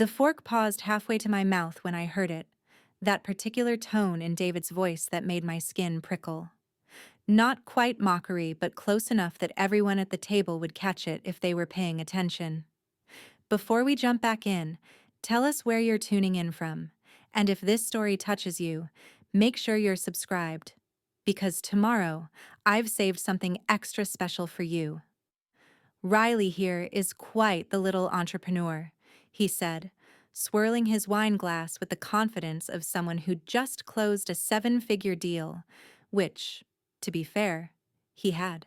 The fork paused halfway to my mouth when I heard it, that particular tone in David's voice that made my skin prickle. Not quite mockery, but close enough that everyone at the table would catch it if they were paying attention. Before we jump back in, tell us where you're tuning in from, and if this story touches you, make sure you're subscribed. Because tomorrow, I've saved something extra special for you. Riley here is quite the little entrepreneur, he said, swirling his wine glass with the confidence of someone who'd just closed a seven-figure deal, which, to be fair, he had.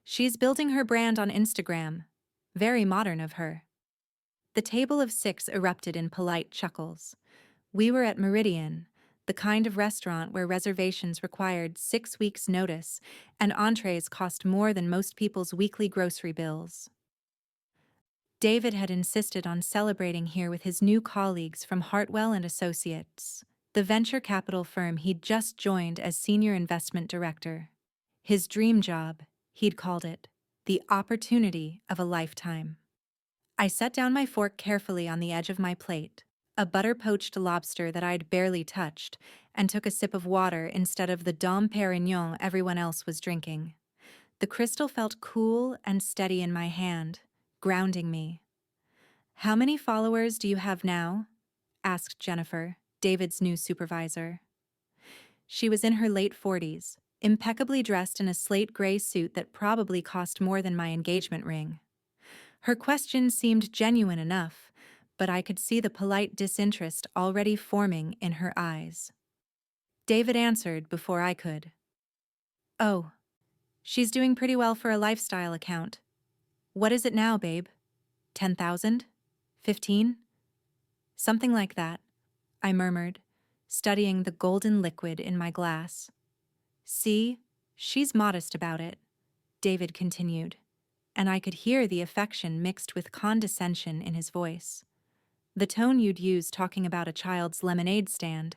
She's building her brand on Instagram. Very modern of her. The table of six erupted in polite chuckles. We were at Meridian, the kind of restaurant where reservations required 6 weeks' notice and entrees cost more than most people's weekly grocery bills. David had insisted on celebrating here with his new colleagues from Hartwell and Associates, the venture capital firm he'd just joined as senior investment director. His dream job, he'd called it, the opportunity of a lifetime. I set down my fork carefully on the edge of my plate, a butter-poached lobster that I'd barely touched, and took a sip of water instead of the Dom Perignon everyone else was drinking. The crystal felt cool and steady in my hand, grounding me. "How many followers do you have now?" asked Jennifer, David's new supervisor. She was in her late 40s, impeccably dressed in a slate gray suit that probably cost more than my engagement ring. Her question seemed genuine enough, but I could see the polite disinterest already forming in her eyes. David answered before I could. "Oh, she's doing pretty well for a lifestyle account. What is it now, babe? 10,000? 15? Something like that," I murmured, studying the golden liquid in my glass. "See, she's modest about it," David continued, and I could hear the affection mixed with condescension in his voice. The tone you'd use talking about a child's lemonade stand.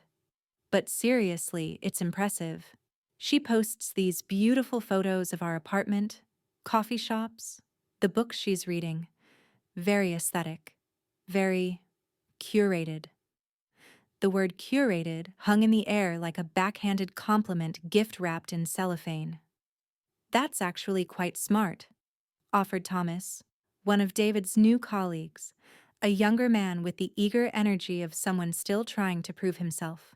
"But seriously, it's impressive. She posts these beautiful photos of our apartment, coffee shops, the books she's reading. Very aesthetic. Very curated." The word curated hung in the air like a backhanded compliment gift-wrapped in cellophane. "That's actually quite smart," offered Thomas, one of David's new colleagues, a younger man with the eager energy of someone still trying to prove himself.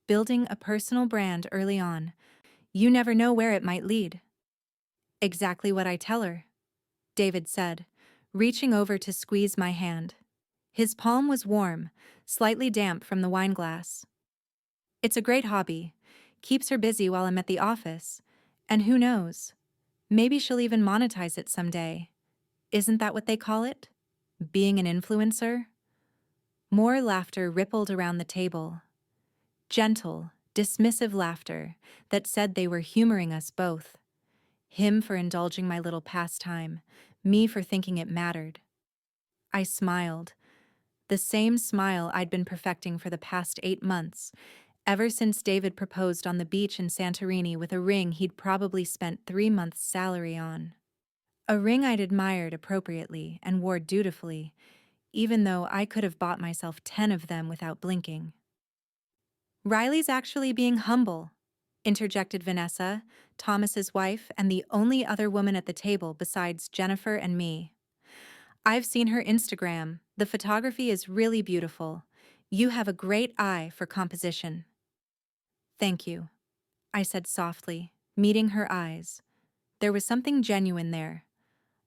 "Building a personal brand early on, you never know where it might lead." "Exactly what I tell her," David said, reaching over to squeeze my hand. His palm was warm, slightly damp from the wine glass. "It's a great hobby. Keeps her busy while I'm at the office. And who knows? Maybe she'll even monetize it someday. Isn't that what they call it? Being an influencer?" More laughter rippled around the table. Gentle, dismissive laughter that said they were humoring us both. Him for indulging my little pastime, me for thinking it mattered. I smiled. The same smile I'd been perfecting for the past 8 months, ever since David proposed on the beach in Santorini with a ring he'd probably spent 3 months' salary on. A ring I'd admired appropriately and wore dutifully, even though I could have bought myself 10 of them without blinking. "Riley's actually being humble," interjected Vanessa, Thomas's wife and the only other woman at the table besides Jennifer and me. "I've seen her Instagram. The photography is really beautiful. You have a great eye for composition." "Thank you," I said softly, meeting her eyes. There was something genuine there,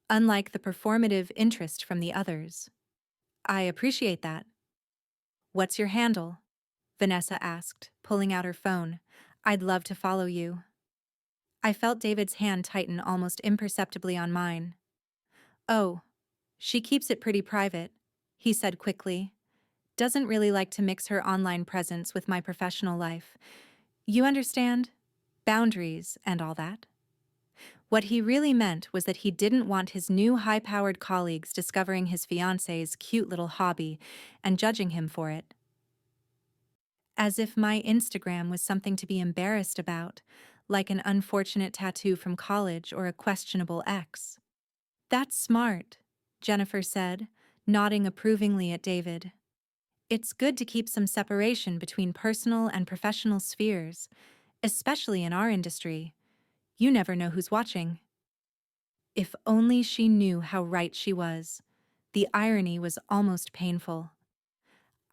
unlike the performative interest from the others. "I appreciate that." "What's your handle?" Vanessa asked, pulling out her phone. "I'd love to follow you." I felt David's hand tighten almost imperceptibly on mine. "Oh, she keeps it pretty private," he said quickly. "Doesn't really like to mix her online presence with my professional life. You understand? Boundaries and all that." What he really meant was that he didn't want his new high-powered colleagues discovering his fiancé's cute little hobby and judging him for it. As if my Instagram was something to be embarrassed about, like an unfortunate tattoo from college or a questionable ex. "That's smart," Jennifer said, nodding approvingly at David. It's good to keep some separation between personal and professional spheres, especially in our industry. You never know who's watching. If only she knew how right she was. The irony was almost painful.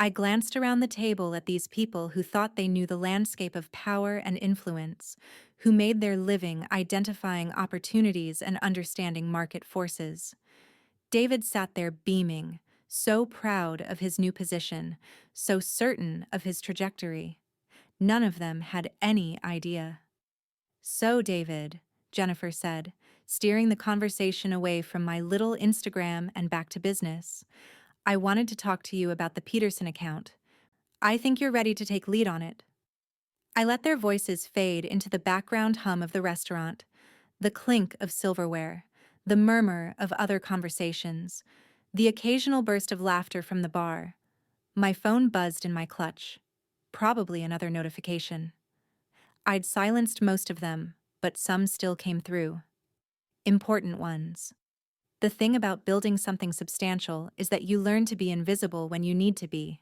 I glanced around the table at these people who thought they knew the landscape of power and influence, who made their living identifying opportunities and understanding market forces. David sat there beaming, so proud of his new position, so certain of his trajectory. None of them had any idea. "So, David," Jennifer said, steering the conversation away from my little Instagram and back to business, "I wanted to talk to you about the Peterson account. I think you're ready to take lead on it." I let their voices fade into the background hum of the restaurant, the clink of silverware, the murmur of other conversations, the occasional burst of laughter from the bar. My phone buzzed in my clutch. Probably another notification. I'd silenced most of them, but some still came through. Important ones. The thing about building something substantial is that you learn to be invisible when you need to be.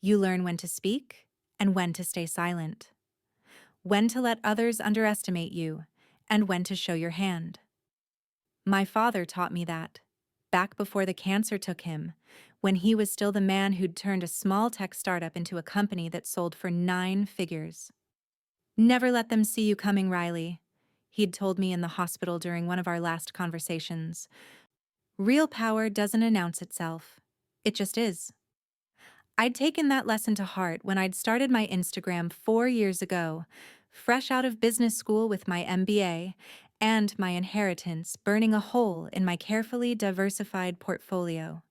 You learn when to speak and when to stay silent. When to let others underestimate you and when to show your hand. My father taught me that, back before the cancer took him, when he was still the man who'd turned a small tech startup into a company that sold for 9 figures. "Never let them see you coming, Riley," he'd told me in the hospital during one of our last conversations. "Real power doesn't announce itself. It just is." I'd taken that lesson to heart when I'd started my Instagram 4 years ago, fresh out of business school with my MBA and my inheritance burning a hole in my carefully diversified portfolio.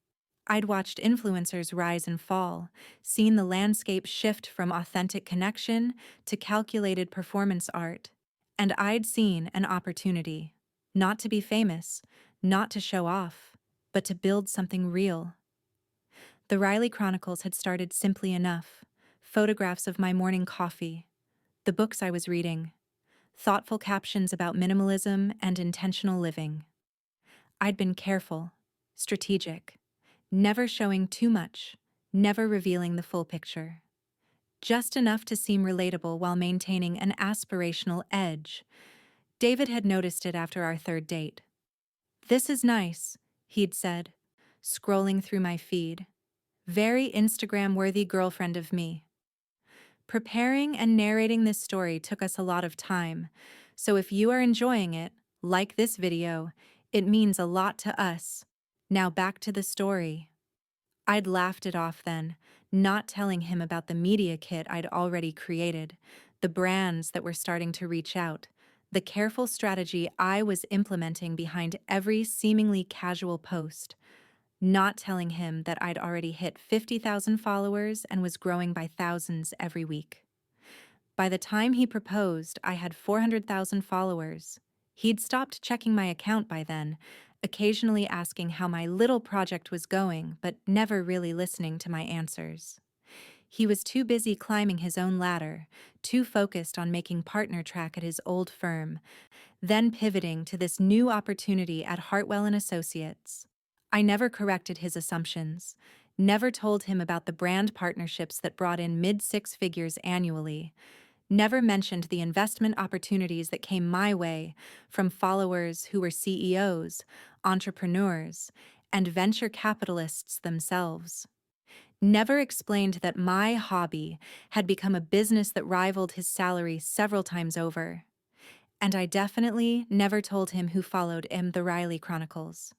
I'd watched influencers rise and fall, seen the landscape shift from authentic connection to calculated performance art, and I'd seen an opportunity, not to be famous, not to show off, but to build something real. The Riley Chronicles had started simply enough: photographs of my morning coffee, the books I was reading, thoughtful captions about minimalism and intentional living. I'd been careful, strategic, never showing too much, never revealing the full picture. Just enough to seem relatable while maintaining an aspirational edge. David had noticed it after our third date. "This is nice," he'd said, scrolling through my feed. Very Instagram-worthy girlfriend of me. Preparing and narrating this story took us a lot of time, so if you are enjoying it, like this video, it means a lot to us. Now back to the story. I'd laughed it off then, not telling him about the media kit I'd already created, the brands that were starting to reach out, the careful strategy I was implementing behind every seemingly casual post. Not telling him that I'd already hit 50,000 followers and was growing by thousands every week. By the time he proposed, I had 400,000 followers. He'd stopped checking my account by then, occasionally asking how my little project was going, but never really listening to my answers. He was too busy climbing his own ladder, too focused on making partner track at his old firm, then pivoting to this new opportunity at Hartwell and Associates. I never corrected his assumptions, never told him about the brand partnerships that brought in mid-6 figures annually, never mentioned the investment opportunities that came my way from followers who were CEOs, entrepreneurs, and venture capitalists themselves. Never explained that my hobby had become a business that rivaled his salary several times over. And I definitely never told him who followed The Riley Chronicles.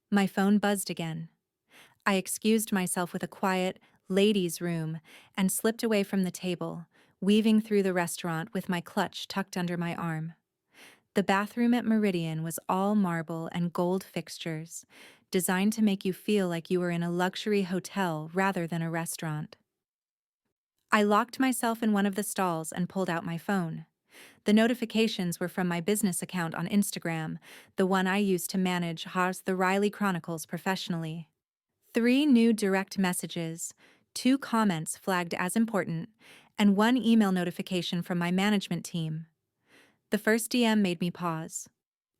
My phone buzzed again. I excused myself with a quiet, ladies' room and slipped away from the table, weaving through the restaurant with my clutch tucked under my arm. The bathroom at Meridian was all marble and gold fixtures, designed to make you feel like you were in a luxury hotel rather than a restaurant. I locked myself in one of the stalls and pulled out my phone. The notifications were from my business account on Instagram, the one I used to manage The Riley Chronicles professionally. 3 new direct messages, 2 comments flagged as important, and 1 email notification from my management team. The first DM made me pause.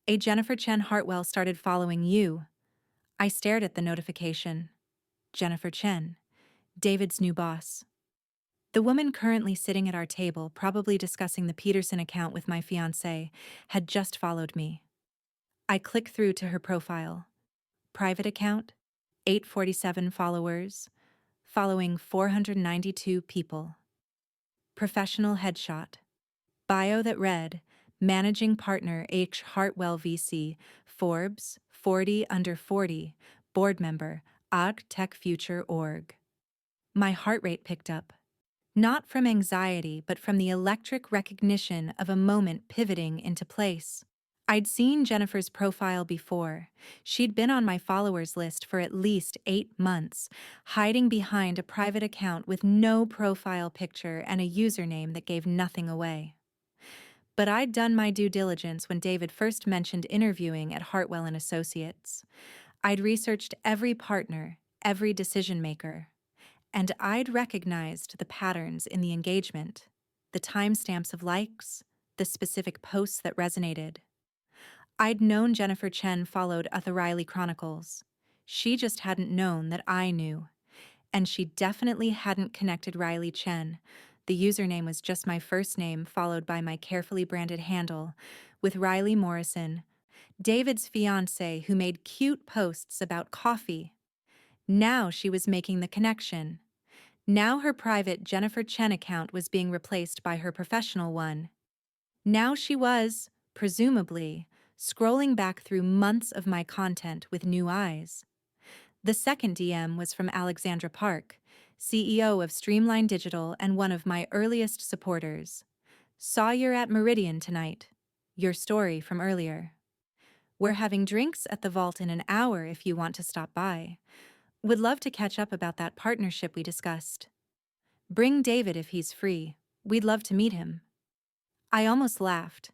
"A Jennifer Chen Hartwell started following you." I stared at the notification. Jennifer Chen, David's new boss. The woman currently sitting at our table, probably discussing the Peterson account with my fiancé, had just followed me. I click through to her profile. Private account, 847 followers, following 492 people. Professional headshot. Bio that read, Managing Partner H. Hartwell VC, Forbes, 40 under 40, Board Member, AG Tech Future Org. My heart rate picked up. Not from anxiety, but from the electric recognition of a moment pivoting into place. I'd seen Jennifer's profile before. She'd been on my followers list for at least 8 months, hiding behind a private account with no profile picture and a username that gave nothing away. But I'd done my due diligence when David first mentioned interviewing at Hartwell and Associates. I'd researched every partner, every decision maker, and I'd recognized the patterns in the engagement, the timestamps of likes, the specific posts that resonated. I'd known Jennifer Chen followed the Riley Chronicles. She just hadn't known that I knew. And she definitely hadn't connected Riley Chen. The username was just my first name followed by my carefully branded handle, with Riley Morrison, David's fiancé who made cute posts about coffee. Now she was making the connection. Now her private Jennifer Chen account was being replaced by her professional one. Now she was, presumably, scrolling back through months of my content with new eyes. The second DM was from Alexandra Park, CEO of Streamline Digital and one of my earliest supporters. Saw you're at Meridian tonight. Your story from earlier. We're having drinks at the Vault in an hour if you want to stop by. Would love to catch up about that partnership we discussed. Bring David if he's free. We'd love to meet him. I almost laughed.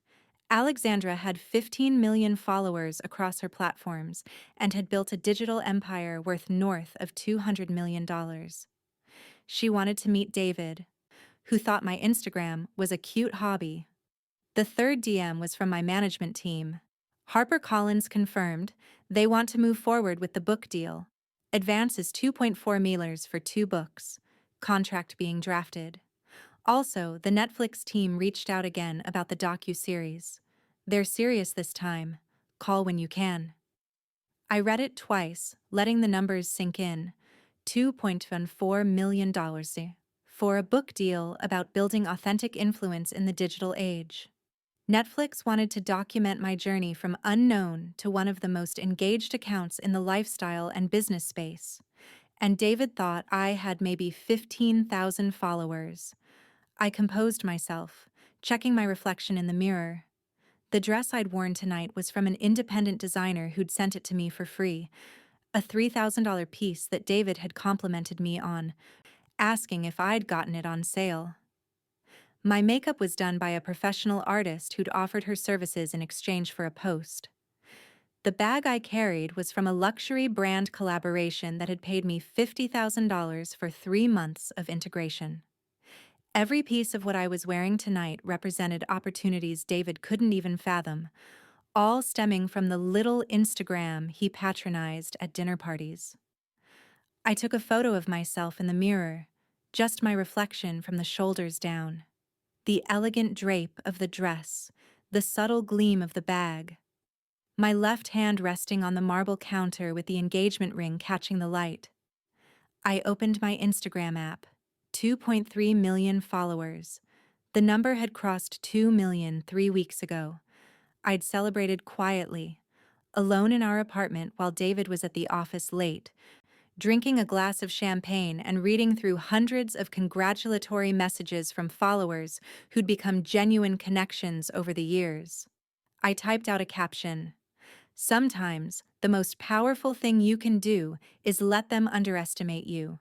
Alexandra had 15 million followers across her platforms and had built a digital empire worth north of $200 million. She wanted to meet David, who thought my Instagram was a cute hobby. The third DM was from my management team. HarperCollins confirmed they want to move forward with the book deal. Advance is 2.4 million for 2 books. Contract being drafted. Also, the Netflix team reached out again about the docu-series. They're serious this time. Call when you can. I read it twice, letting the numbers sink in. $2.14 million for a book deal about building authentic influence in the digital age. Netflix wanted to document my journey from unknown to one of the most engaged accounts in the lifestyle and business space. And David thought I had maybe 15,000 followers. I composed myself, checking my reflection in the mirror. The dress I'd worn tonight was from an independent designer who'd sent it to me for free, a $3,000 piece that David had complimented me on, asking if I'd gotten it on sale. My makeup was done by a professional artist who'd offered her services in exchange for a post. The bag I carried was from a luxury brand collaboration that had paid me $50,000 for 3 months of integration. Every piece of what I was wearing tonight represented opportunities David couldn't even fathom, all stemming from the little Instagram he patronized at dinner parties. I took a photo of myself in the mirror, just my reflection from the shoulders down. The elegant drape of the dress, the subtle gleam of the bag. My left hand resting on the marble counter with the engagement ring catching the light. I opened my Instagram app. 2.3 million followers. The number had crossed 2 million 3 weeks ago. I'd celebrated quietly, alone in our apartment while David was at the office late, drinking a glass of champagne and reading through hundreds of congratulatory messages from followers who'd become genuine connections over the years. I typed out a caption. Sometimes, the most powerful thing you can do is let them underestimate you.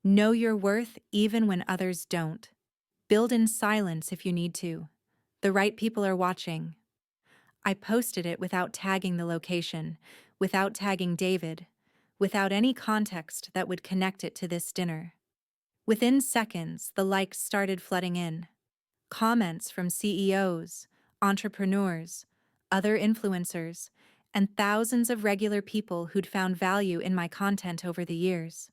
Know your worth even when others don't. Build in silence if you need to. The right people are watching. I posted it without tagging the location, without tagging David, without any context that would connect it to this dinner. Within seconds, the likes started flooding in. Comments from CEOs, entrepreneurs, other influencers, and thousands of regular people who'd found value in my content over the years.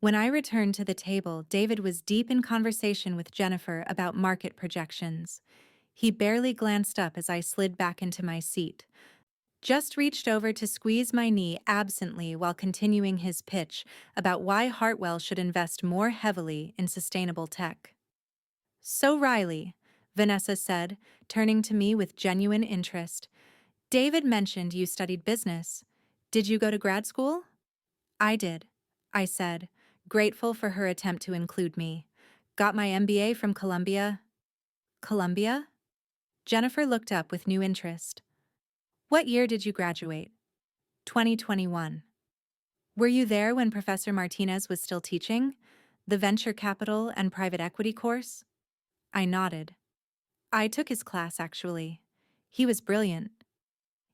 When I returned to the table, David was deep in conversation with Jennifer about market projections. He barely glanced up as I slid back into my seat, just reached over to squeeze my knee absently while continuing his pitch about why Hartwell should invest more heavily in sustainable tech. "So, Riley," Vanessa said, turning to me with genuine interest, "David mentioned you studied business. Did you go to grad school?" "I did," I said, grateful for her attempt to include me. "Got my MBA from Columbia." "Columbia?" Jennifer looked up with new interest. "What year did you graduate?" 2021. "Were you there when Professor Martinez was still teaching? The venture capital and private equity course?" I nodded. "I took his class, actually. He was brilliant."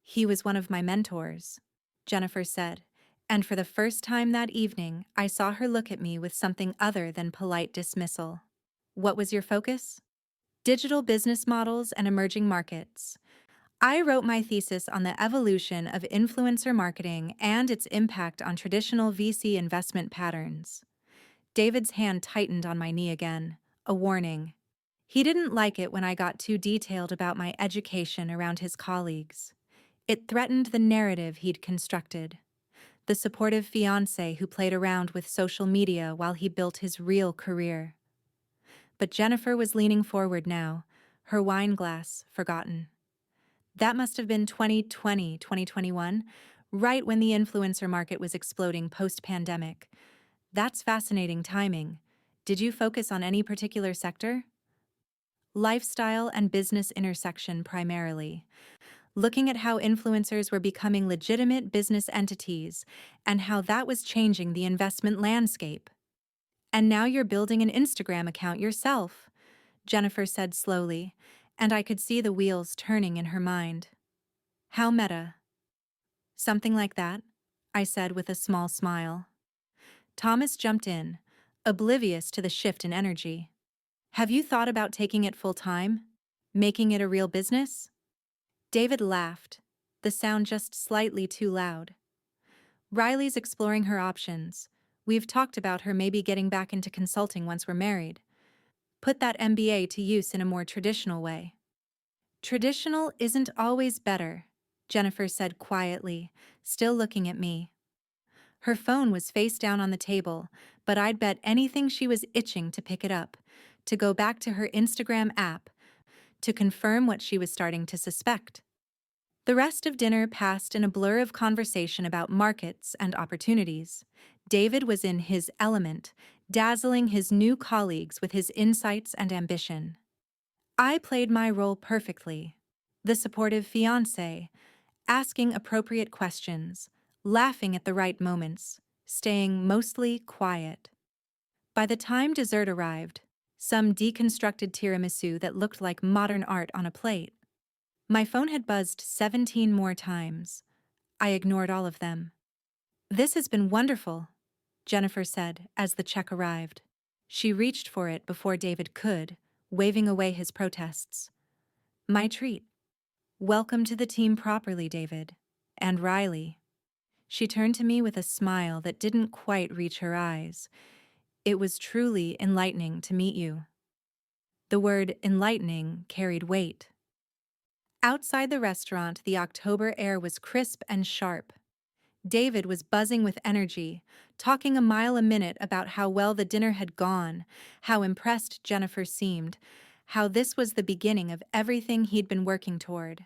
"He was one of my mentors," Jennifer said, and for the first time that evening, I saw her look at me with something other than polite dismissal. "What was your focus?" "Digital business models and emerging markets." I wrote my thesis on the evolution of influencer marketing and its impact on traditional VC investment patterns. David's hand tightened on my knee again, a warning. He didn't like it when I got too detailed about my education around his colleagues. It threatened the narrative he'd constructed. The supportive fiancé who played around with social media while he built his real career. But Jennifer was leaning forward now, her wine glass forgotten. That must have been 2020, 2021, right when the influencer market was exploding post-pandemic. That's fascinating timing. Did you focus on any particular sector? Lifestyle and business intersection primarily, looking at how influencers were becoming legitimate business entities and how that was changing the investment landscape. "And now you're building an Instagram account yourself," Jennifer said slowly, and I could see the wheels turning in her mind. "How meta?" "Something like that," I said with a small smile. Thomas jumped in, oblivious to the shift in energy. "Have you thought about taking it full-time? Making it a real business?" David laughed, the sound just slightly too loud. "Riley's exploring her options. We've talked about her maybe getting back into consulting once we're married. Put that MBA to use in a more traditional way." "Traditional isn't always better," Jennifer said quietly, still looking at me. Her phone was face down on the table, but I'd bet anything she was itching to pick it up, to go back to her Instagram app, to confirm what she was starting to suspect. The rest of dinner passed in a blur of conversation about markets and opportunities. David was in his element, dazzling his new colleagues with his insights and ambition. I played my role perfectly, the supportive fiancé, asking appropriate questions, laughing at the right moments, staying mostly quiet. By the time dessert arrived, some deconstructed tiramisu that looked like modern art on a plate, my phone had buzzed 17 more times. I ignored all of them. "This has been wonderful," Jennifer said as the check arrived. She reached for it before David could, waving away his protests. "My treat." "Welcome to the team properly, David. And Riley." She turned to me with a smile that didn't quite reach her eyes. "It was truly enlightening to meet you." The word enlightening carried weight. Outside the restaurant, the October air was crisp and sharp. David was buzzing with energy, talking a mile a minute about how well the dinner had gone, how impressed Jennifer seemed, how this was the beginning of everything he'd been working toward.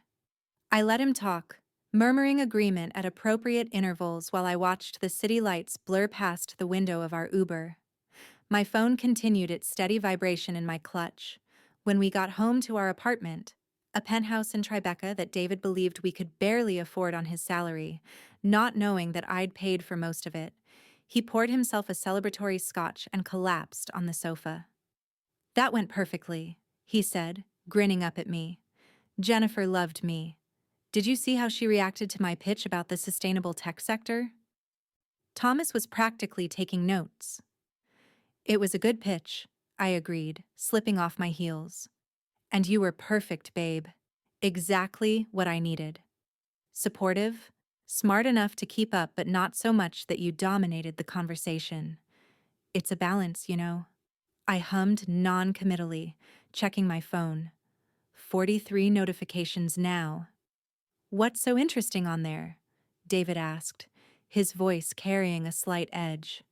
I let him talk, murmuring agreement at appropriate intervals while I watched the city lights blur past the window of our Uber. My phone continued its steady vibration in my clutch. When we got home to our apartment, a penthouse in Tribeca that David believed we could barely afford on his salary, not knowing that I'd paid for most of it, he poured himself a celebratory scotch and collapsed on the sofa. "That went perfectly," he said, grinning up at me. "Jennifer loved me. Did you see how she reacted to my pitch about the sustainable tech sector?" Thomas was practically taking notes. "It was a good pitch," I agreed, slipping off my heels. "And you were perfect, babe. Exactly what I needed. Supportive, smart enough to keep up but not so much that you dominated the conversation. It's a balance, you know. I hummed non-committally, checking my phone. 43 notifications now. What's so interesting on there? David asked, his voice carrying a slight edge.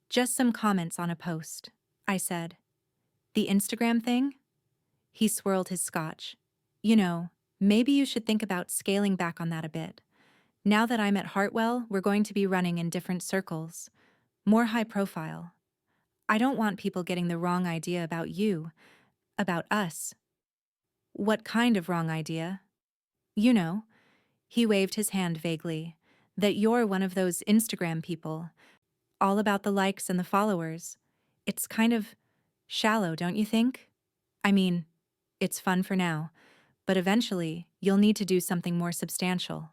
Just some comments on a post, I said. The Instagram thing? He swirled his scotch. You know, maybe you should think about scaling back on that a bit. Now that I'm at Hartwell, we're going to be running in different circles. More high profile. I don't want people getting the wrong idea about you, about us. What kind of wrong idea? You know, he waved his hand vaguely, that you're one of those Instagram people, all about the likes and the followers. It's kind of shallow, don't you think? I mean, it's fun for now, but eventually you'll need to do something more substantial.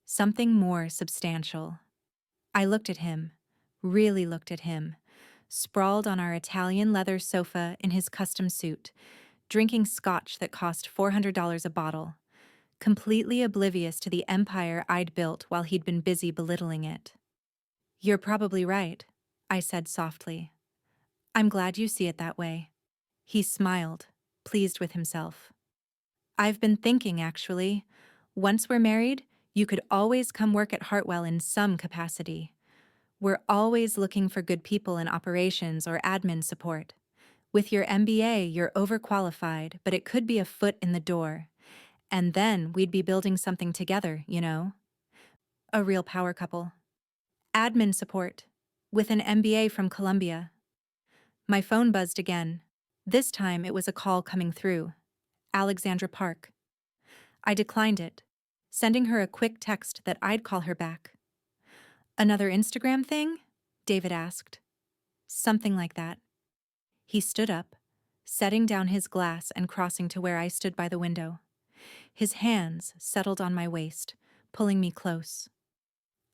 Something more substantial. I looked at him, really looked at him, sprawled on our Italian leather sofa in his custom suit, drinking scotch that cost $400 a bottle, completely oblivious to the empire I'd built while he'd been busy belittling it. You're probably right, I said softly. I'm glad you see it that way. He smiled, pleased with himself. I've been thinking, actually. Once we're married, you could always come work at Hartwell in some capacity. We're always looking for good people in operations or admin support. With your MBA, you're overqualified, but it could be a foot in the door. And then we'd be building something together, you know? A real power couple. Admin support. With an MBA from Columbia. My phone buzzed again. This time it was a call coming through. Alexandra Park. I declined it, sending her a quick text that I'd call her back. Another Instagram thing? David asked. Something like that. He stood up, setting down his glass and crossing to where I stood by the window. His hands settled on my waist, pulling me close.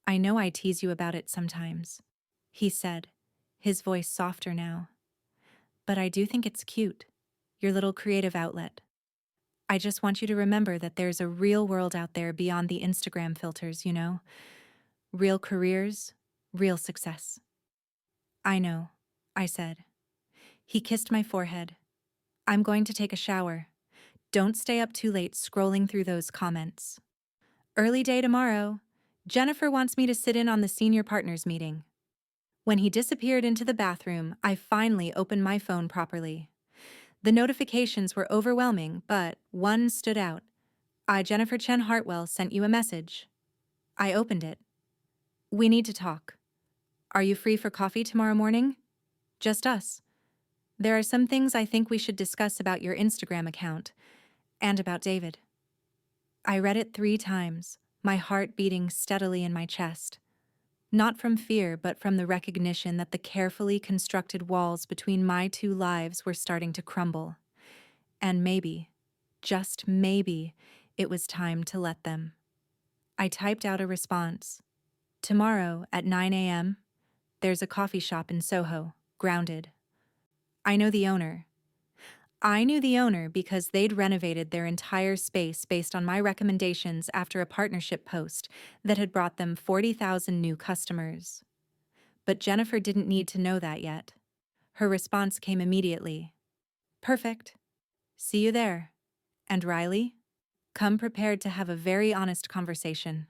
I know I tease you about it sometimes, he said, his voice softer now. But I do think it's cute, your little creative outlet. I just want you to remember that there's a real world out there beyond the Instagram filters, you know? Real careers, real success. I know, I said. He kissed my forehead. I'm going to take a shower. Don't stay up too late scrolling through those comments. Early day tomorrow. Jennifer wants me to sit in on the senior partners meeting. When he disappeared into the bathroom, I finally opened my phone properly. The notifications were overwhelming, but one stood out. Jennifer Chen Hartwell, sent you a message. I opened it. We need to talk. Are you free for coffee tomorrow morning? Just us. There are some things I think we should discuss about your Instagram account, and about David. I read it 3 times, my heart beating steadily in my chest. Not from fear, but from the recognition that the carefully constructed walls between my 2 lives were starting to crumble. And maybe, just maybe, it was time to let them. I typed out a response. Tomorrow at 9 a.m., there's a coffee shop in Soho, grounded. I know the owner. I knew the owner because they'd renovated their entire space based on my recommendations after a partnership post that had brought them 40,000 new customers. But Jennifer didn't need to know that yet. Her response came immediately. Perfect. See you there. And Riley? Come prepared to have a very honest conversation.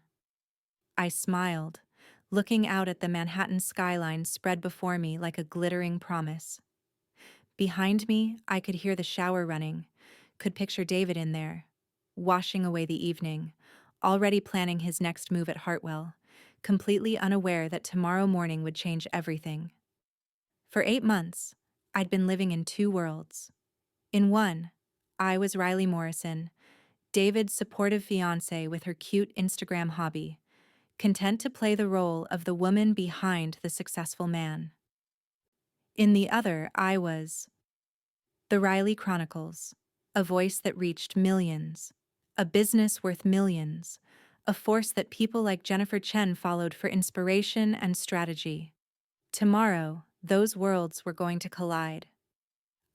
I smiled, looking out at the Manhattan skyline spread before me like a glittering promise. Behind me, I could hear the shower running, could picture David in there, washing away the evening, already planning his next move at Hartwell, completely unaware that tomorrow morning would change everything. For 8 months, I'd been living in 2 worlds. In one, I was Riley Morrison, David's supportive fiancé with her cute Instagram hobby, content to play the role of the woman behind the successful man. In the other, I was The Riley Chronicles, a voice that reached millions, a business worth millions, a force that people like Jennifer Chen followed for inspiration and strategy. Tomorrow, those worlds were going to collide.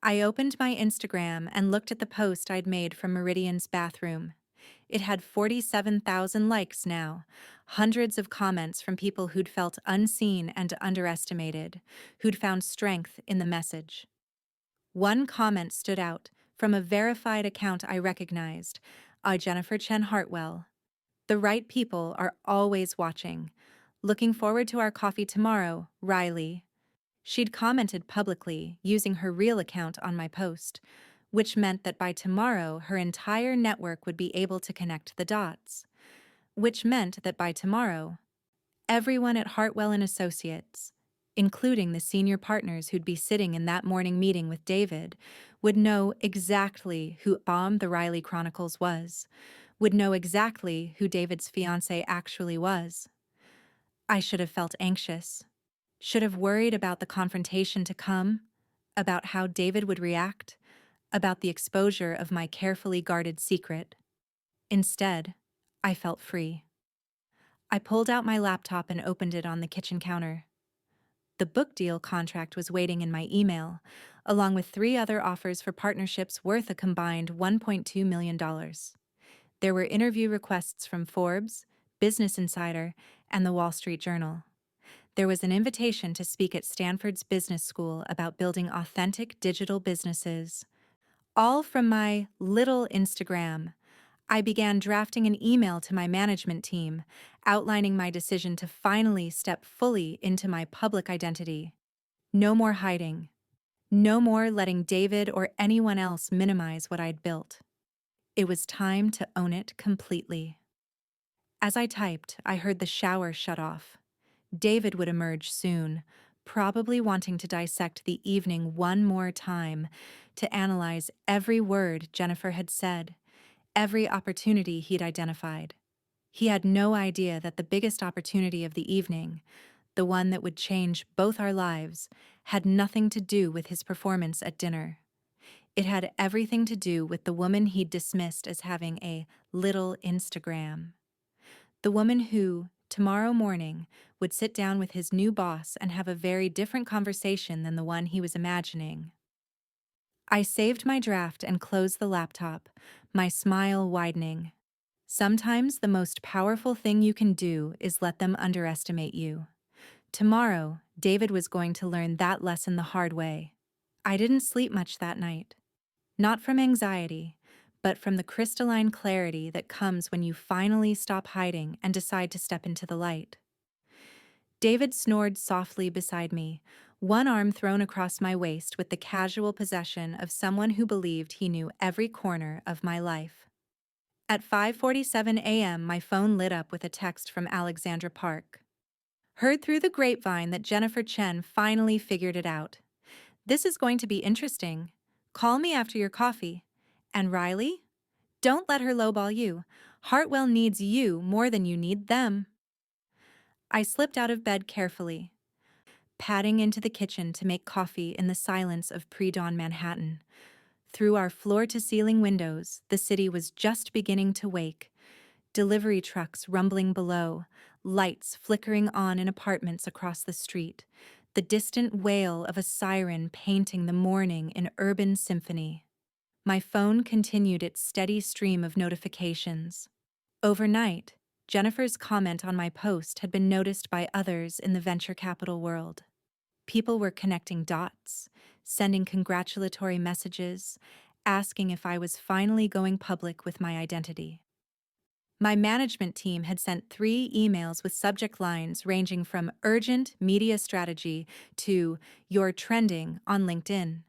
I opened my Instagram and looked at the post I'd made from Meridian's bathroom. It had 47,000 likes now, hundreds of comments from people who'd felt unseen and underestimated, who'd found strength in the message. One comment stood out from a verified account I recognized, Jennifer Chen Hartwell. The right people are always watching. Looking forward to our coffee tomorrow, Riley. She'd commented publicly, using her real account on my post, which meant that by tomorrow her entire network would be able to connect the dots. Which meant that by tomorrow, everyone at Hartwell and Associates, including the senior partners who'd be sitting in that morning meeting with David, would know exactly who Bomb the Riley Chronicles was, would know exactly who David's fiancé actually was. I should have felt anxious, should have worried about the confrontation to come, about how David would react, about the exposure of my carefully guarded secret. Instead, I felt free. I pulled out my laptop and opened it on the kitchen counter. The book deal contract was waiting in my email, along with 3 other offers for partnerships worth a combined $1.2 million. There were interview requests from Forbes, Business Insider, and the Wall Street Journal. There was an invitation to speak at Stanford's business school about building authentic digital businesses. All from my little Instagram. I began drafting an email to my management team, outlining my decision to finally step fully into my public identity. No more hiding. No more letting David or anyone else minimize what I'd built. It was time to own it completely. As I typed, I heard the shower shut off. David would emerge soon, probably wanting to dissect the evening one more time, to analyze every word Jennifer had said, every opportunity he'd identified. He had no idea that the biggest opportunity of the evening, the one that would change both our lives, had nothing to do with his performance at dinner. It had everything to do with the woman he'd dismissed as having a little Instagram. The woman who, tomorrow morning, would sit down with his new boss and have a very different conversation than the one he was imagining. I saved my draft and closed the laptop, my smile widening. Sometimes the most powerful thing you can do is let them underestimate you. Tomorrow, David was going to learn that lesson the hard way. I didn't sleep much that night. Not from anxiety, but from the crystalline clarity that comes when you finally stop hiding and decide to step into the light. David snored softly beside me, one arm thrown across my waist with the casual possession of someone who believed he knew every corner of my life. At 5:47 a.m., my phone lit up with a text from Alexandra Park. Heard through the grapevine that Jennifer Chen finally figured it out. This is going to be interesting. Call me after your coffee. And Riley? Don't let her lowball you. Hartwell needs you more than you need them. I slipped out of bed carefully, padding into the kitchen to make coffee in the silence of pre-dawn Manhattan. Through our floor-to-ceiling windows, the city was just beginning to wake. Delivery trucks rumbling below, lights flickering on in apartments across the street, the distant wail of a siren painting the morning in urban symphony. My phone continued its steady stream of notifications. Overnight, Jennifer's comment on my post had been noticed by others in the venture capital world. People were connecting dots, sending congratulatory messages, asking if I was finally going public with my identity. My management team had sent 3 emails with subject lines ranging from urgent media strategy to "you're trending" on LinkedIn.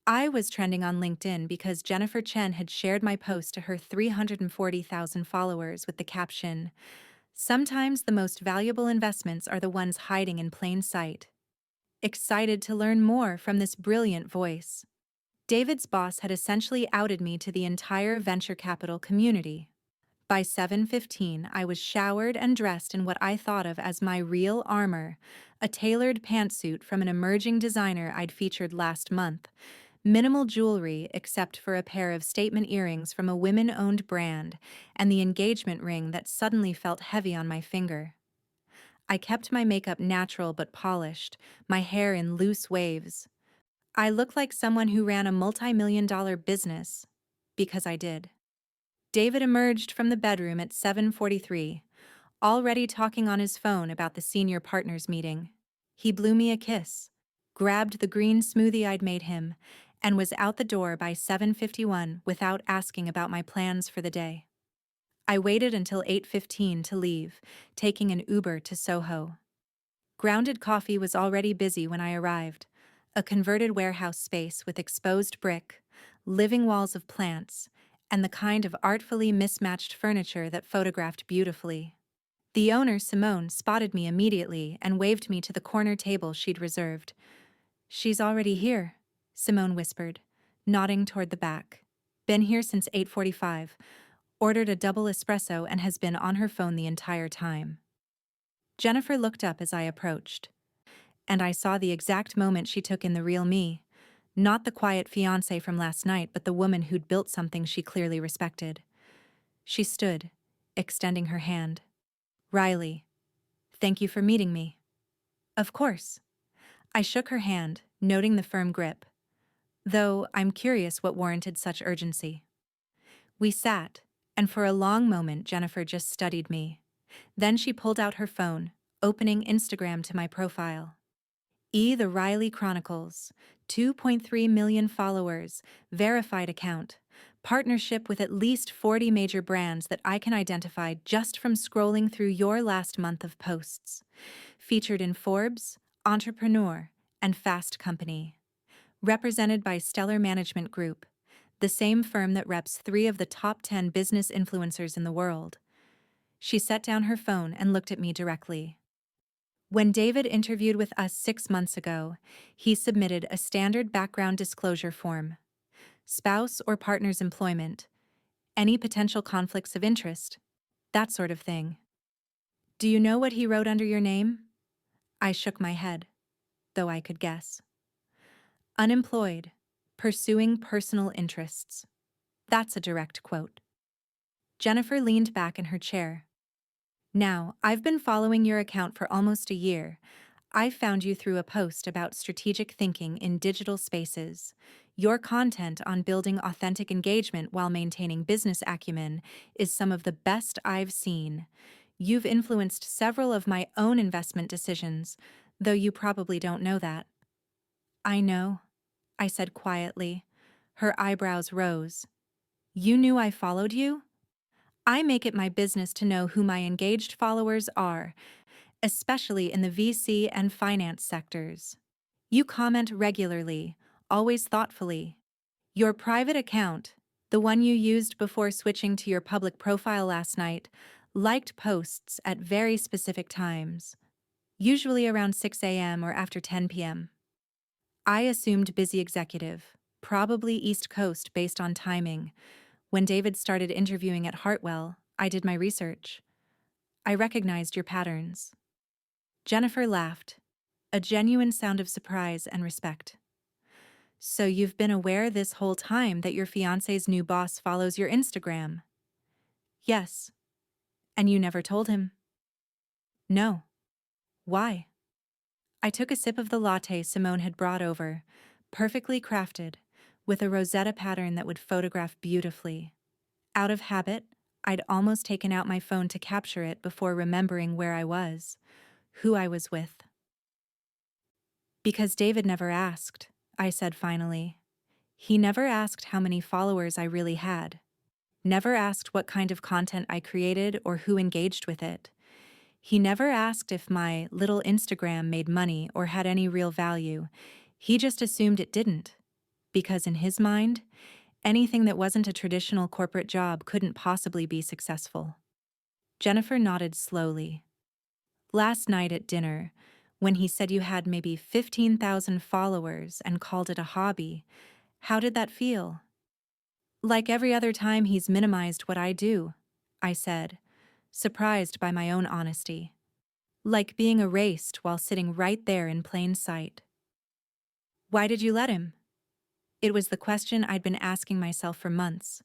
I was trending on LinkedIn because Jennifer Chen had shared my post to her 340,000 followers with the caption, "Sometimes the most valuable investments are the ones hiding in plain sight." Excited to learn more from this brilliant voice. David's boss had essentially outed me to the entire venture capital community. By 7:15, I was showered and dressed in what I thought of as my real armor, a tailored pantsuit from an emerging designer I'd featured last month, minimal jewelry except for a pair of statement earrings from a women-owned brand, and the engagement ring that suddenly felt heavy on my finger. I kept my makeup natural but polished, my hair in loose waves. I looked like someone who ran a multi-million-dollar business, because I did. David emerged from the bedroom at 7:43, already talking on his phone about the senior partners meeting. He blew me a kiss, grabbed the green smoothie I'd made him, and was out the door by 7:51 without asking about my plans for the day. I waited until 8:15 to leave, taking an Uber to Soho. Grounded Coffee was already busy when I arrived, a converted warehouse space with exposed brick, living walls of plants, and the kind of artfully mismatched furniture that photographed beautifully. The owner, Simone, spotted me immediately and waved me to the corner table she'd reserved. "She's already here," Simone whispered, nodding toward the back. "Been here since 8:45, ordered a double espresso and has been on her phone the entire time." Jennifer looked up as I approached, and I saw the exact moment she took in the real me, not the quiet fiancé from last night, but the woman who'd built something she clearly respected. She stood, extending her hand. "Riley, thank you for meeting me." "Of course." I shook her hand, noting the firm grip, though I'm curious what warranted such urgency. We sat, and for a long moment Jennifer just studied me. Then she pulled out her phone, opening Instagram to my profile. The Riley Chronicles, 2.3 million followers, verified account, partnership with at least 40 major brands that I can identify just from scrolling through your last month of posts. Featured in Forbes, Entrepreneur, and Fast Company. Represented by Stellar Management Group, the same firm that reps 3 of the top 10 business influencers in the world. She set down her phone and looked at me directly. When David interviewed with us 6 months ago, he submitted a standard background disclosure form. Spouse or partner's employment, any potential conflicts of interest, that sort of thing. "Do you know what he wrote under your name?" I shook my head, though I could guess. "Unemployed, pursuing personal interests." That's a direct quote. Jennifer leaned back in her chair. "Now, I've been following your account for almost a year. I found you through a post about strategic thinking in digital spaces. Your content on building authentic engagement while maintaining business acumen is some of the best I've seen. You've influenced several of my own investment decisions, though you probably don't know that." "I know," I said quietly. Her eyebrows rose. "You knew I followed you?" "I make it my business to know who my engaged followers are, especially in the VC and finance sectors. You comment regularly, always thoughtfully. Your private account, the one you used before switching to your public profile last night, liked posts at very specific times, usually around 6 a.m. or after 10 p.m. I assumed busy executive, probably East Coast based on timing. When David started interviewing at Hartwell, I did my research. I recognized your patterns." Jennifer laughed, a genuine sound of surprise and respect. "So you've been aware this whole time that your fiancé's new boss follows your Instagram?" "Yes." "And you never told him?" "No." "Why?" I took a sip of the latte Simone had brought over, perfectly crafted, with a Rosetta pattern that would photograph beautifully. Out of habit, I'd almost taken out my phone to capture it before remembering where I was, who I was with. "Because David never asked," I said finally. "He never asked how many followers I really had. Never asked what kind of content I created or who engaged with it. He never asked if my little Instagram made money or had any real value. He just assumed it didn't. Because in his mind, anything that wasn't a traditional corporate job couldn't possibly be successful." Jennifer nodded slowly. "Last night at dinner, when he said you had maybe 15,000 followers and called it a hobby, how did that feel?" "Like every other time he's minimized what I do," I said, surprised by my own honesty. "Like being erased while sitting right there in plain sight." "Why did you let him?" It was the question I'd been asking myself for months.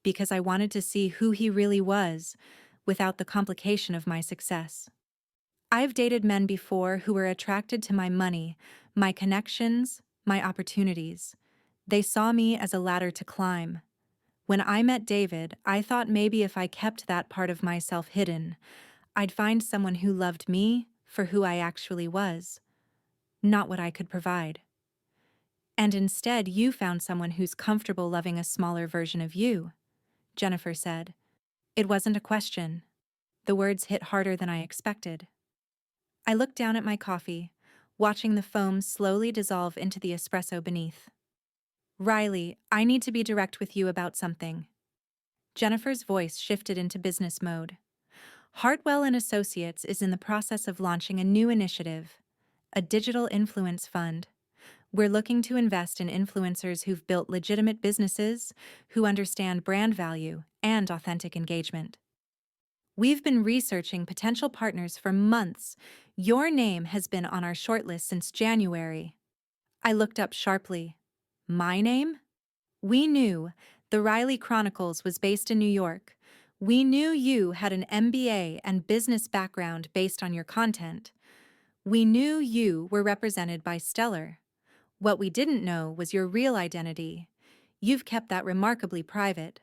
Because I wanted to see who he really was, without the complication of my success. I've dated men before who were attracted to my money, my connections, my opportunities. They saw me as a ladder to climb. When I met David, I thought maybe if I kept that part of myself hidden, I'd find someone who loved me for who I actually was, not what I could provide. And instead, you found someone who's comfortable loving a smaller version of you, Jennifer said. It wasn't a question. The words hit harder than I expected. I looked down at my coffee, watching the foam slowly dissolve into the espresso beneath. Riley, I need to be direct with you about something. Jennifer's voice shifted into business mode. Hartwell and Associates is in the process of launching a new initiative, a digital influence fund. We're looking to invest in influencers who've built legitimate businesses, who understand brand value and authentic engagement. We've been researching potential partners for months. Your name has been on our shortlist since January. I looked up sharply. My name? We knew the Riley Chronicles was based in New York. We knew you had an MBA and business background based on your content. We knew you were represented by Stellar. What we didn't know was your real identity. You've kept that remarkably private.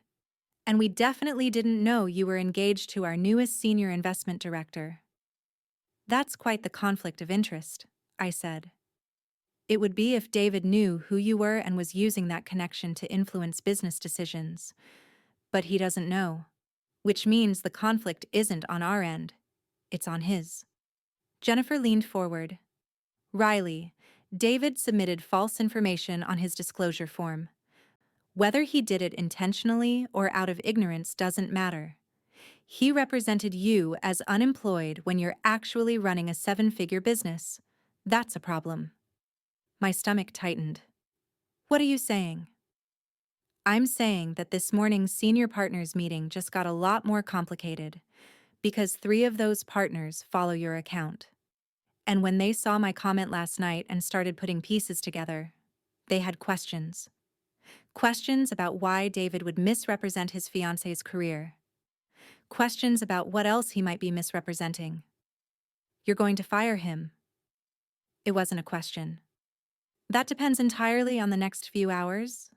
And we definitely didn't know you were engaged to our newest senior investment director. That's quite the conflict of interest, I said. It would be if David knew who you were and was using that connection to influence business decisions. But he doesn't know. Which means the conflict isn't on our end. It's on his. Jennifer leaned forward. Riley, David submitted false information on his disclosure form. Whether he did it intentionally or out of ignorance doesn't matter. He represented you as unemployed when you're actually running a 7-figure business. That's a problem. My stomach tightened. What are you saying? I'm saying that this morning's senior partners meeting just got a lot more complicated because 3 of those partners follow your account. And when they saw my comment last night and started putting pieces together, they had questions. Questions about why David would misrepresent his fiancé's career. Questions about what else he might be misrepresenting. You're going to fire him. It wasn't a question. That depends entirely on the next few hours.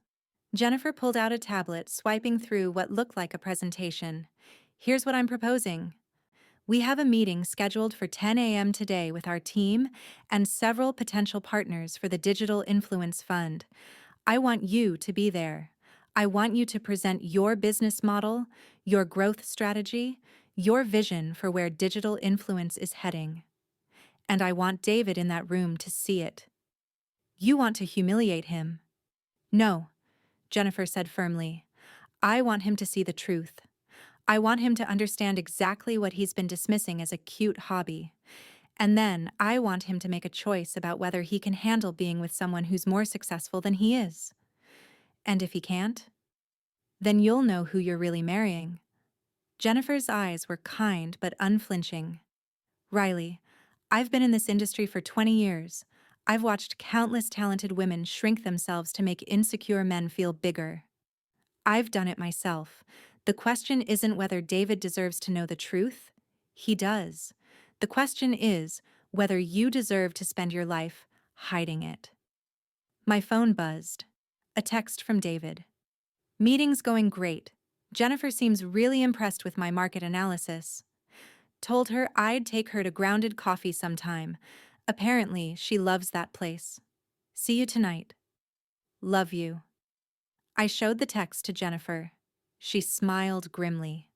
Jennifer pulled out a tablet, swiping through what looked like a presentation. Here's what I'm proposing. We have a meeting scheduled for 10 a.m. today with our team and several potential partners for the Digital Influence Fund. I want you to be there. I want you to present your business model, your growth strategy, your vision for where digital influence is heading. And I want David in that room to see it. You want to humiliate him. No, Jennifer said firmly. I want him to see the truth. I want him to understand exactly what he's been dismissing as a cute hobby. And then I want him to make a choice about whether he can handle being with someone who's more successful than he is. And if he can't, then you'll know who you're really marrying. Jennifer's eyes were kind but unflinching. Riley, I've been in this industry for 20 years. I've watched countless talented women shrink themselves to make insecure men feel bigger. I've done it myself. The question isn't whether David deserves to know the truth. He does. The question is whether you deserve to spend your life hiding it. My phone buzzed. A text from David. Meeting's going great. Jennifer seems really impressed with my market analysis. Told her I'd take her to Grounded Coffee sometime. Apparently, she loves that place. See you tonight. Love you. I showed the text to Jennifer. She smiled grimly.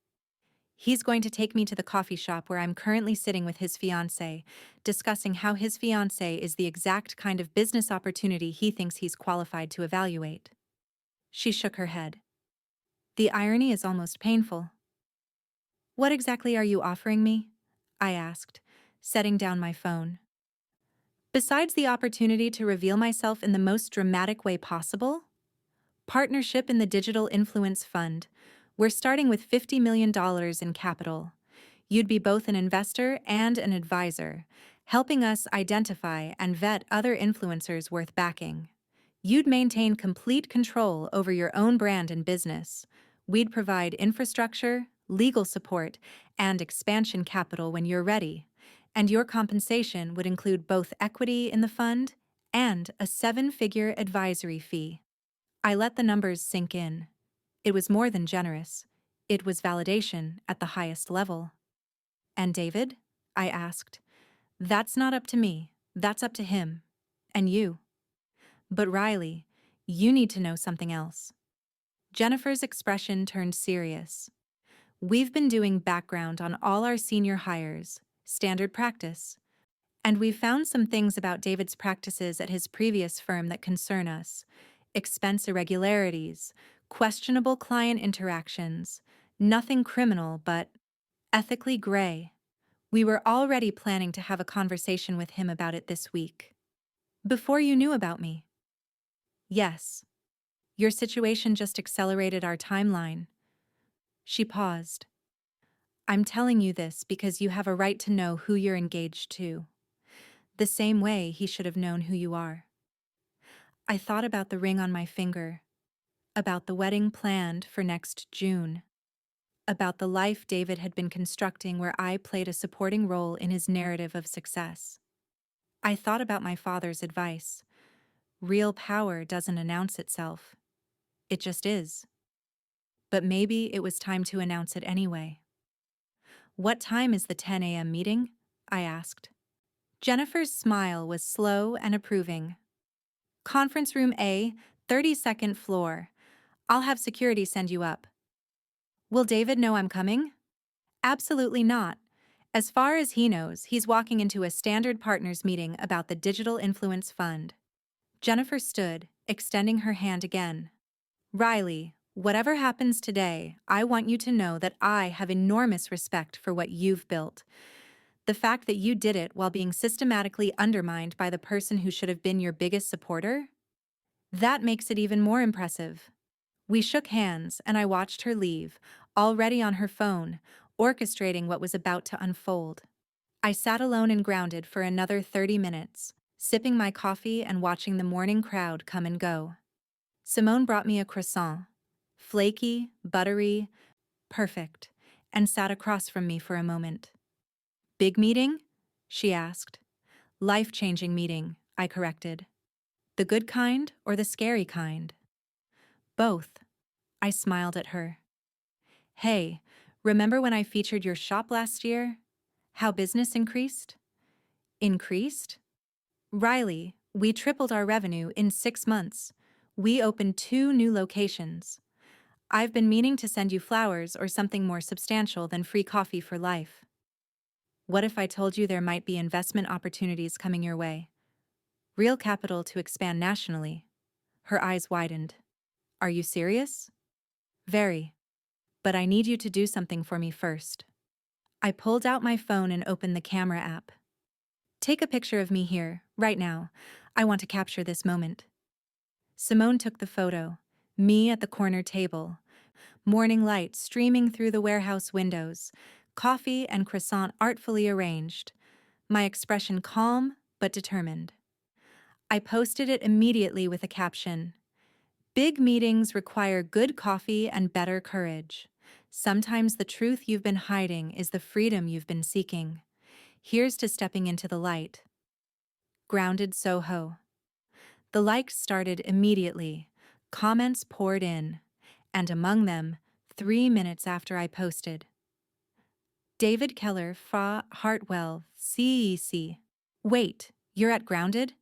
He's going to take me to the coffee shop where I'm currently sitting with his fiancé, discussing how his fiancé is the exact kind of business opportunity he thinks he's qualified to evaluate. She shook her head. The irony is almost painful. What exactly are you offering me? I asked, setting down my phone. Besides the opportunity to reveal myself in the most dramatic way possible? Partnership in the Digital Influence Fund. We're starting with $50 million in capital. You'd be both an investor and an advisor, helping us identify and vet other influencers worth backing. You'd maintain complete control over your own brand and business. We'd provide infrastructure, legal support, and expansion capital when you're ready. And your compensation would include both equity in the fund and a 7-figure advisory fee. I let the numbers sink in. It was more than generous. It was validation at the highest level. And David? I asked. That's not up to me. That's up to him. And you. But Riley, you need to know something else. Jennifer's expression turned serious. We've been doing background on all our senior hires, standard practice. And we've found some things about David's practices at his previous firm that concern us. Expense irregularities, questionable client interactions, nothing criminal, but ethically gray. We were already planning to have a conversation with him about it this week. Before you knew about me. Yes. Your situation just accelerated our timeline. She paused. I'm telling you this because you have a right to know who you're engaged to. The same way he should have known who you are. I thought about the ring on my finger, about the wedding planned for next June, about the life David had been constructing where I played a supporting role in his narrative of success. I thought about my father's advice. Real power doesn't announce itself. It just is. But maybe it was time to announce it anyway. What time is the 10 a.m. meeting? I asked. Jennifer's smile was slow and approving. Conference room A, 32nd floor. I'll have security send you up. Will David know I'm coming? Absolutely not. As far as he knows, he's walking into a standard partners meeting about the Digital Influence Fund. Jennifer stood, extending her hand again. Riley, whatever happens today, I want you to know that I have enormous respect for what you've built. The fact that you did it while being systematically undermined by the person who should have been your biggest supporter? That makes it even more impressive. We shook hands, and I watched her leave, already on her phone, orchestrating what was about to unfold. I sat alone and grounded for another 30 minutes, sipping my coffee and watching the morning crowd come and go. Simone brought me a croissant, flaky, buttery, perfect, and sat across from me for a moment. Big meeting? She asked. Life-changing meeting, I corrected. The good kind or the scary kind? Both. I smiled at her. Hey, remember when I featured your shop last year? How business increased? Increased? Riley, we tripled our revenue in 6 months. We opened 2 new locations. I've been meaning to send you flowers or something more substantial than free coffee for life. What if I told you there might be investment opportunities coming your way? Real capital to expand nationally. Her eyes widened. Are you serious? Very. But I need you to do something for me first. I pulled out my phone and opened the camera app. Take a picture of me here, right now. I want to capture this moment. Simone took the photo. Me at the corner table. Morning light streaming through the warehouse windows. Coffee and croissant artfully arranged. My expression calm but determined. I posted it immediately with a caption. Big meetings require good coffee and better courage. Sometimes the truth you've been hiding is the freedom you've been seeking. Here's to stepping into the light. Grounded Soho. The likes started immediately. Comments poured in. And among them, 3 minutes after I posted. David Keller, Fra Hartwell, CEC. Wait, you're at Grounded?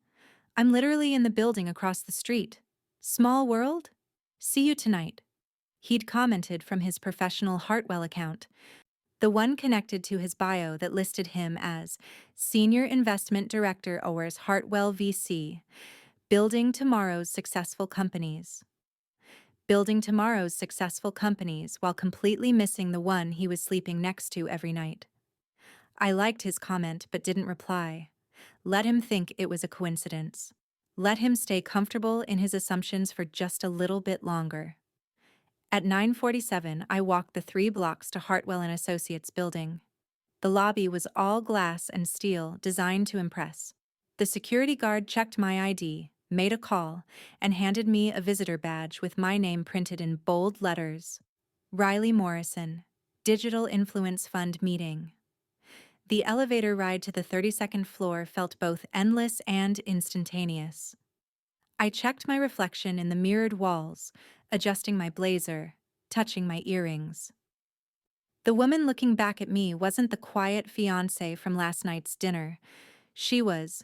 I'm literally in the building across the street. Small world? See you tonight. He'd commented from his professional Hartwell account, the one connected to his bio that listed him as Senior Investment Director Owers Hartwell VC, building tomorrow's successful companies. Building tomorrow's successful companies while completely missing the one he was sleeping next to every night. I liked his comment but didn't reply. Let him think it was a coincidence. Let him stay comfortable in his assumptions for just a little bit longer. At 9:47, I walked the 3 blocks to Hartwell and Associates building. The lobby was all glass and steel, designed to impress. The security guard checked my ID, made a call, and handed me a visitor badge with my name printed in bold letters. Riley Morrison, Digital Influence Fund Meeting. The elevator ride to the 32nd floor felt both endless and instantaneous. I checked my reflection in the mirrored walls, adjusting my blazer, touching my earrings. The woman looking back at me wasn't the quiet fiancé from last night's dinner. She was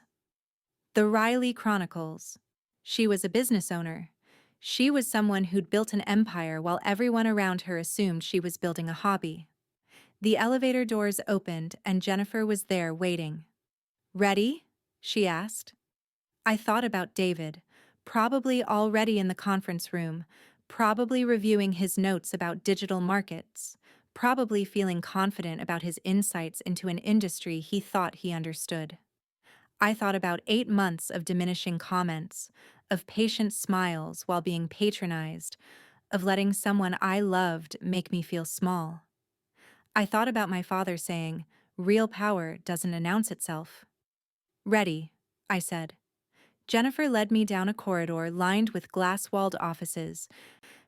the Riley Chronicles. She was a business owner. She was someone who'd built an empire while everyone around her assumed she was building a hobby. The elevator doors opened and Jennifer was there waiting. "Ready?" she asked. I thought about David, probably already in the conference room, probably reviewing his notes about digital markets, probably feeling confident about his insights into an industry he thought he understood. I thought about 8 months of diminishing comments, of patient smiles while being patronized, of letting someone I loved make me feel small. I thought about my father saying, "Real power doesn't announce itself." "Ready," I said. Jennifer led me down a corridor lined with glass-walled offices,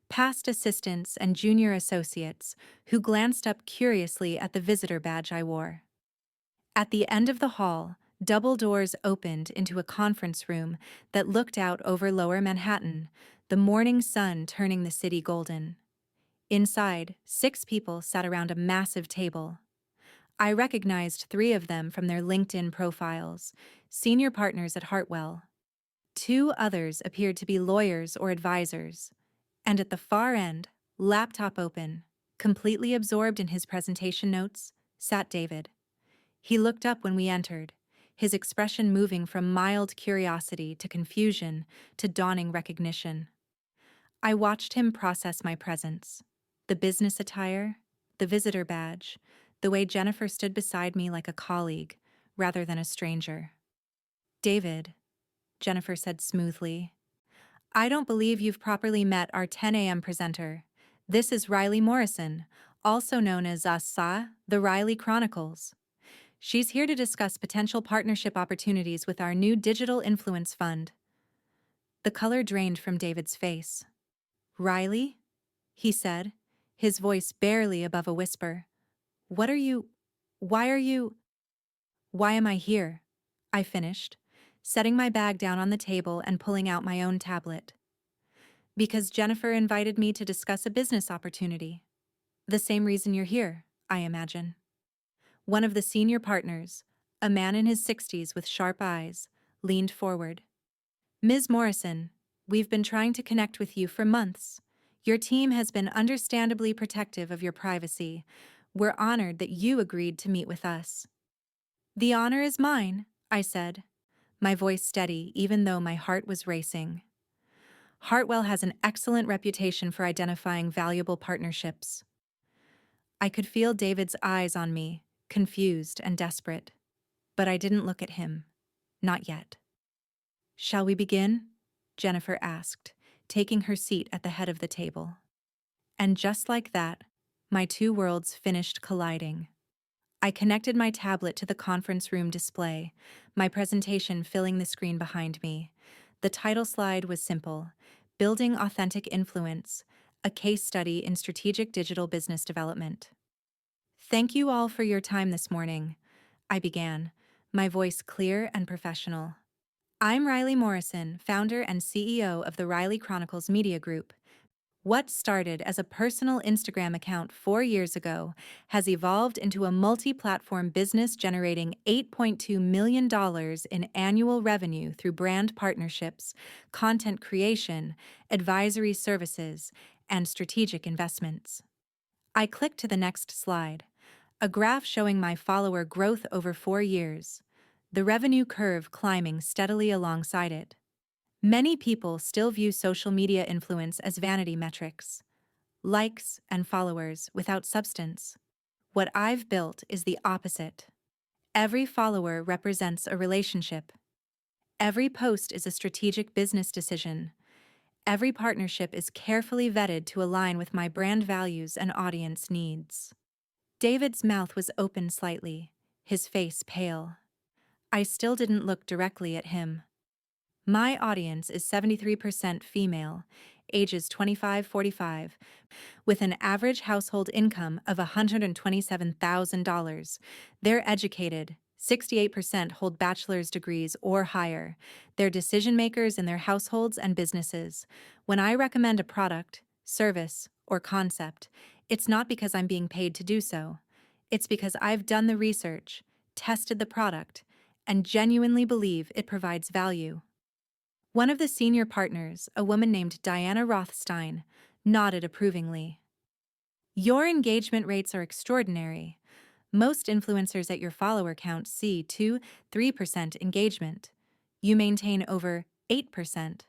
past assistants and junior associates who glanced up curiously at the visitor badge I wore. At the end of the hall, double doors opened into a conference room that looked out over Lower Manhattan, the morning sun turning the city golden. Inside, 6 people sat around a massive table. I recognized 3 of them from their LinkedIn profiles, senior partners at Hartwell. 2 others appeared to be lawyers or advisors. And at the far end, laptop open, completely absorbed in his presentation notes, sat David. He looked up when we entered, his expression moving from mild curiosity to confusion to dawning recognition. I watched him process my presence. The business attire, the visitor badge, the way Jennifer stood beside me like a colleague, rather than a stranger. "David," Jennifer said smoothly, "I don't believe you've properly met our 10 a.m. presenter. This is Riley Morrison, also known as the Riley Chronicles. She's here to discuss potential partnership opportunities with our new digital influence fund." The color drained from David's face. "Riley?" he said, his voice barely above a whisper. "What are you? Why are you? Why am I here?" I finished, setting my bag down on the table and pulling out my own tablet. "Because Jennifer invited me to discuss a business opportunity. The same reason you're here, I imagine." One of the senior partners, a man in his 60s with sharp eyes, leaned forward. "Ms. Morrison, we've been trying to connect with you for months. Your team has been understandably protective of your privacy. We're honored that you agreed to meet with us." "The honor is mine," I said, my voice steady even though my heart was racing. Hartwell has an excellent reputation for identifying valuable partnerships. I could feel David's eyes on me, confused and desperate. But I didn't look at him. Not yet. "Shall we begin?" Jennifer asked, taking her seat at the head of the table. And just like that, my 2 worlds finished colliding. I connected my tablet to the conference room display, my presentation filling the screen behind me. The title slide was simple: Building Authentic Influence, a case study in strategic digital business development. "Thank you all for your time this morning," I began, my voice clear and professional. "I'm Riley Morrison, founder and CEO of the Riley Chronicles Media Group. What started as a personal Instagram account 4 years ago has evolved into a multi-platform business generating $8.2 million in annual revenue through brand partnerships, content creation, advisory services, and strategic investments." I clicked to the next slide, a graph showing my follower growth over 4 years, the revenue curve climbing steadily alongside it. Many people still view social media influence as vanity metrics, likes and followers without substance. What I've built is the opposite. Every follower represents a relationship. Every post is a strategic business decision. Every partnership is carefully vetted to align with my brand values and audience needs. David's mouth was open slightly, his face pale. I still didn't look directly at him. My audience is 73% female, ages 25-45, with an average household income of $127,000. They're educated, 68% hold bachelor's degrees or higher. They're decision makers in their households and businesses. When I recommend a product, service, or concept, it's not because I'm being paid to do so. It's because I've done the research, tested the product, and genuinely believe it provides value. One of the senior partners, a woman named Diana Rothstein, nodded approvingly. Your engagement rates are extraordinary. Most influencers at your follower count see 2–3% engagement. You maintain over 8%.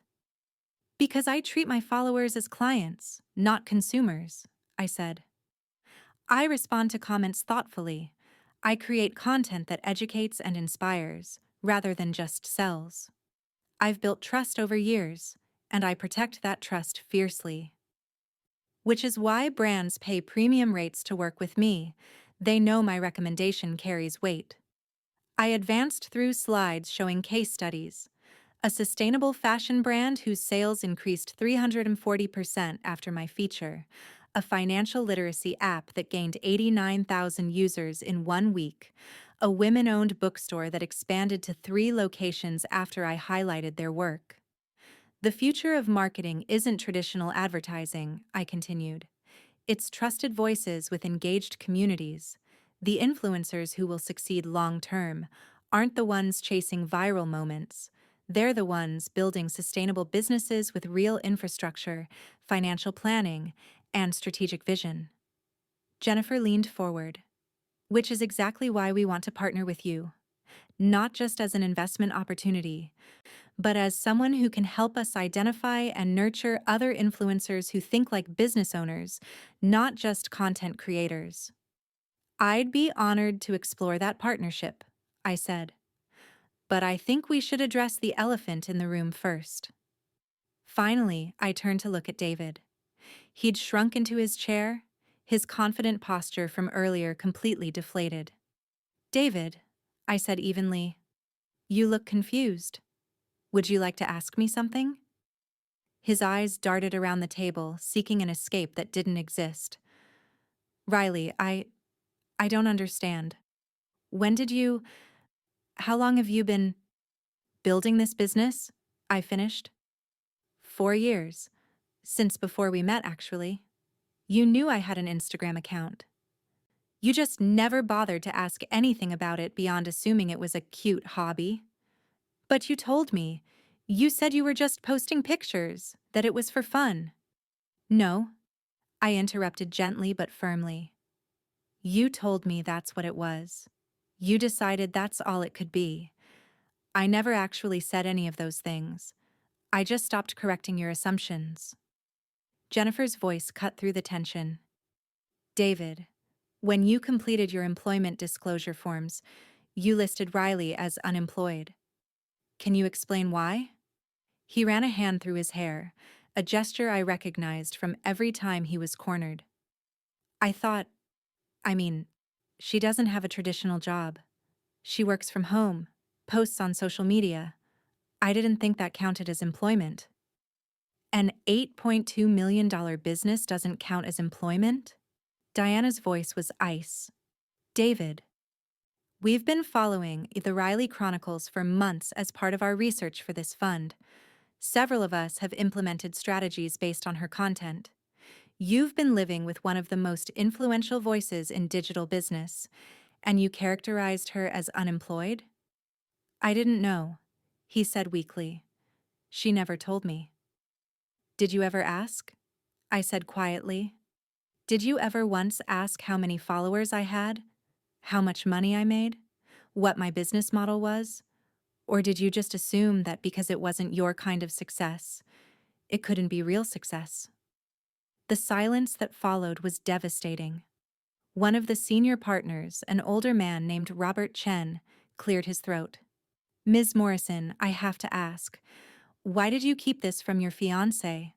Because I treat my followers as clients, not consumers, I said. I respond to comments thoughtfully. I create content that educates and inspires, rather than just sells. I've built trust over years, and I protect that trust fiercely. Which is why brands pay premium rates to work with me. They know my recommendation carries weight. I advanced through slides showing case studies. A sustainable fashion brand whose sales increased 340% after my feature. A financial literacy app that gained 89,000 users in 1 week. A women-owned bookstore that expanded to 3 locations after I highlighted their work. The future of marketing isn't traditional advertising, I continued. It's trusted voices with engaged communities. The influencers who will succeed long-term aren't the ones chasing viral moments. They're the ones building sustainable businesses with real infrastructure, financial planning, and strategic vision. Jennifer leaned forward. Which is exactly why we want to partner with you. Not just as an investment opportunity, but as someone who can help us identify and nurture other influencers who think like business owners, not just content creators. I'd be honored to explore that partnership, I said. But I think we should address the elephant in the room first. Finally, I turned to look at David. He'd shrunk into his chair, his confident posture from earlier completely deflated. David, I said evenly, you look confused. Would you like to ask me something? His eyes darted around the table, seeking an escape that didn't exist. Riley, I don't understand. How long have you been building this business? I finished. 4 years. Since before we met, actually. You knew I had an Instagram account. You just never bothered to ask anything about it beyond assuming it was a cute hobby. But you told me. You said you were just posting pictures, that it was for fun. No, I interrupted gently but firmly. You told me that's what it was. You decided that's all it could be. I never actually said any of those things. I just stopped correcting your assumptions. Jennifer's voice cut through the tension. David, when you completed your employment disclosure forms, you listed Riley as unemployed. Can you explain why? He ran a hand through his hair, a gesture I recognized from every time he was cornered. I mean, she doesn't have a traditional job. She works from home, posts on social media. I didn't think that counted as employment. An $8.2 million business doesn't count as employment? Diana's voice was ice. David, we've been following the Riley Chronicles for months as part of our research for this fund. Several of us have implemented strategies based on her content. You've been living with one of the most influential voices in digital business, and you characterized her as unemployed? I didn't know, he said weakly. She never told me. Did you ever ask? I said quietly. Did you ever once ask how many followers I had? How much money I made? What my business model was? Or did you just assume that because it wasn't your kind of success, it couldn't be real success? The silence that followed was devastating. One of the senior partners, an older man named Robert Chen, cleared his throat. Ms. Morrison, I have to ask, why did you keep this from your fiancé?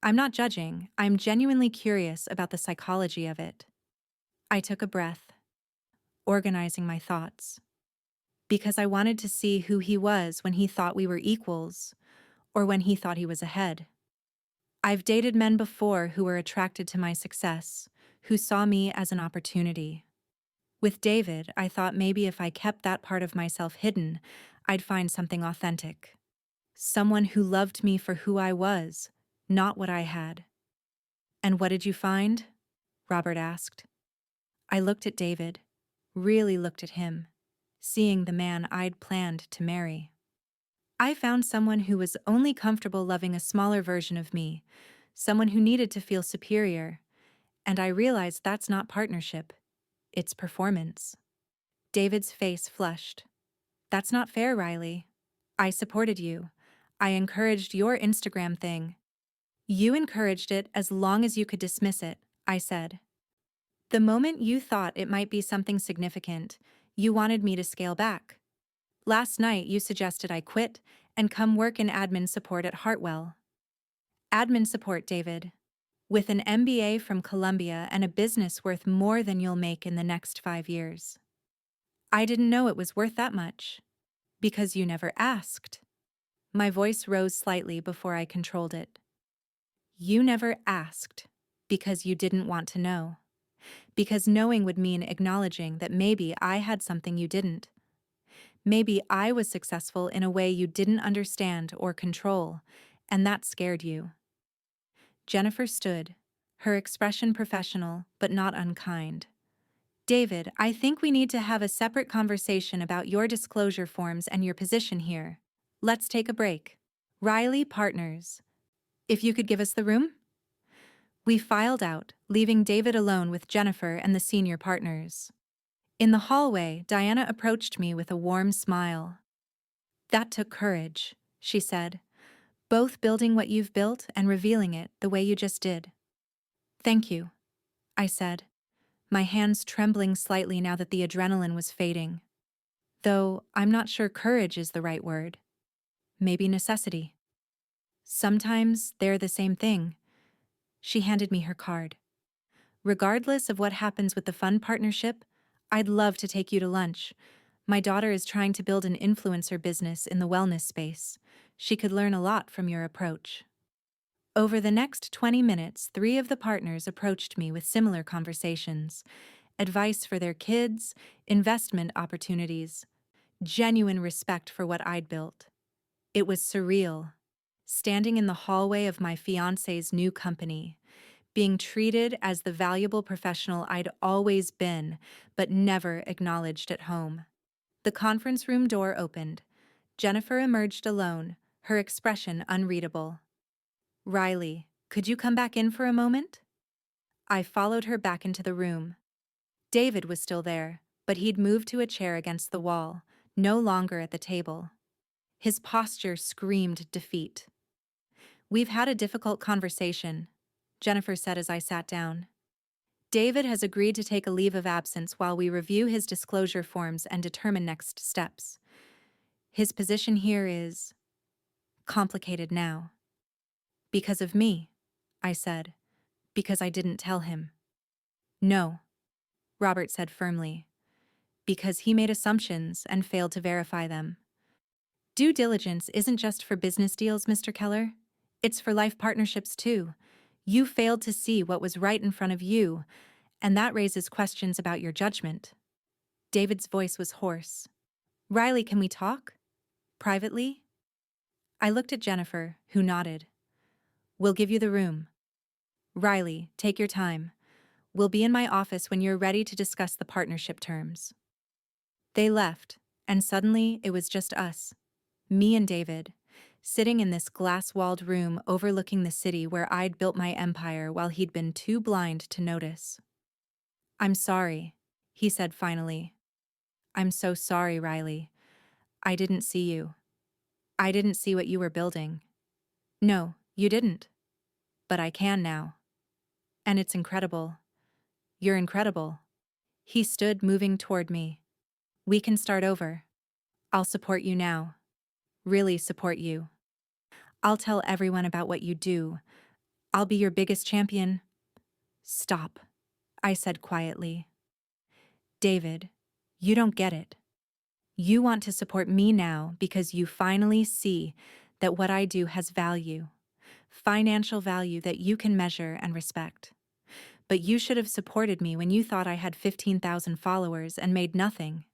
I'm not judging, I'm genuinely curious about the psychology of it. I took a breath, organizing my thoughts. Because I wanted to see who he was when he thought we were equals, or when he thought he was ahead. I've dated men before who were attracted to my success, who saw me as an opportunity. With David, I thought maybe if I kept that part of myself hidden, I'd find something authentic. Someone who loved me for who I was, not what I had. And what did you find? Robert asked. I looked at David, really looked at him, seeing the man I'd planned to marry. I found someone who was only comfortable loving a smaller version of me, someone who needed to feel superior, and I realized that's not partnership, it's performance. David's face flushed. That's not fair, Riley. I supported you. I encouraged your Instagram thing. You encouraged it as long as you could dismiss it, I said. The moment you thought it might be something significant, you wanted me to scale back. Last night you suggested I quit and come work in admin support at Hartwell. Admin support, David. With an MBA from Columbia and a business worth more than you'll make in the next 5 years. I didn't know it was worth that much. Because you never asked. My voice rose slightly before I controlled it. You never asked because you didn't want to know. Because knowing would mean acknowledging that maybe I had something you didn't. Maybe I was successful in a way you didn't understand or control, and that scared you. Jennifer stood, her expression professional but not unkind. David, I think we need to have a separate conversation about your disclosure forms and your position here. Let's take a break. Riley Partners. If you could give us the room? We filed out, leaving David alone with Jennifer and the senior partners. In the hallway, Diana approached me with a warm smile. That took courage, she said, both building what you've built and revealing it the way you just did. Thank you, I said, my hands trembling slightly now that the adrenaline was fading. Though I'm not sure courage is the right word. Maybe necessity. Sometimes they're the same thing. She handed me her card. Regardless of what happens with the fund partnership, I'd love to take you to lunch. My daughter is trying to build an influencer business in the wellness space. She could learn a lot from your approach. Over the next 20 minutes, 3 of the partners approached me with similar conversations. Advice for their kids, investment opportunities, genuine respect for what I'd built. It was surreal. Standing in the hallway of my fiancé's new company, being treated as the valuable professional I'd always been, but never acknowledged at home. The conference room door opened. Jennifer emerged alone, her expression unreadable. Riley, could you come back in for a moment? I followed her back into the room. David was still there, but he'd moved to a chair against the wall, no longer at the table. His posture screamed defeat. We've had a difficult conversation, Jennifer said as I sat down. David has agreed to take a leave of absence while we review his disclosure forms and determine next steps. His position here is complicated now. Because of me, I said, because I didn't tell him. No, Robert said firmly, because he made assumptions and failed to verify them. Due diligence isn't just for business deals, Mr. Keller. It's for life partnerships too. You failed to see what was right in front of you, and that raises questions about your judgment. David's voice was hoarse. Riley, can we talk? Privately? I looked at Jennifer, who nodded. We'll give you the room. Riley, take your time. We'll be in my office when you're ready to discuss the partnership terms. They left, and suddenly it was just us, me and David, sitting in this glass-walled room overlooking the city where I'd built my empire while he'd been too blind to notice. I'm sorry, he said finally. I'm so sorry, Riley. I didn't see you. I didn't see what you were building. No, you didn't. But I can now. And it's incredible. You're incredible. He stood moving toward me. We can start over. I'll support you now. Really support you. I'll tell everyone about what you do. I'll be your biggest champion. Stop, I said quietly. David, you don't get it. You want to support me now because you finally see that what I do has value, financial value that you can measure and respect. But you should have supported me when you thought I had 15,000 followers and made nothing.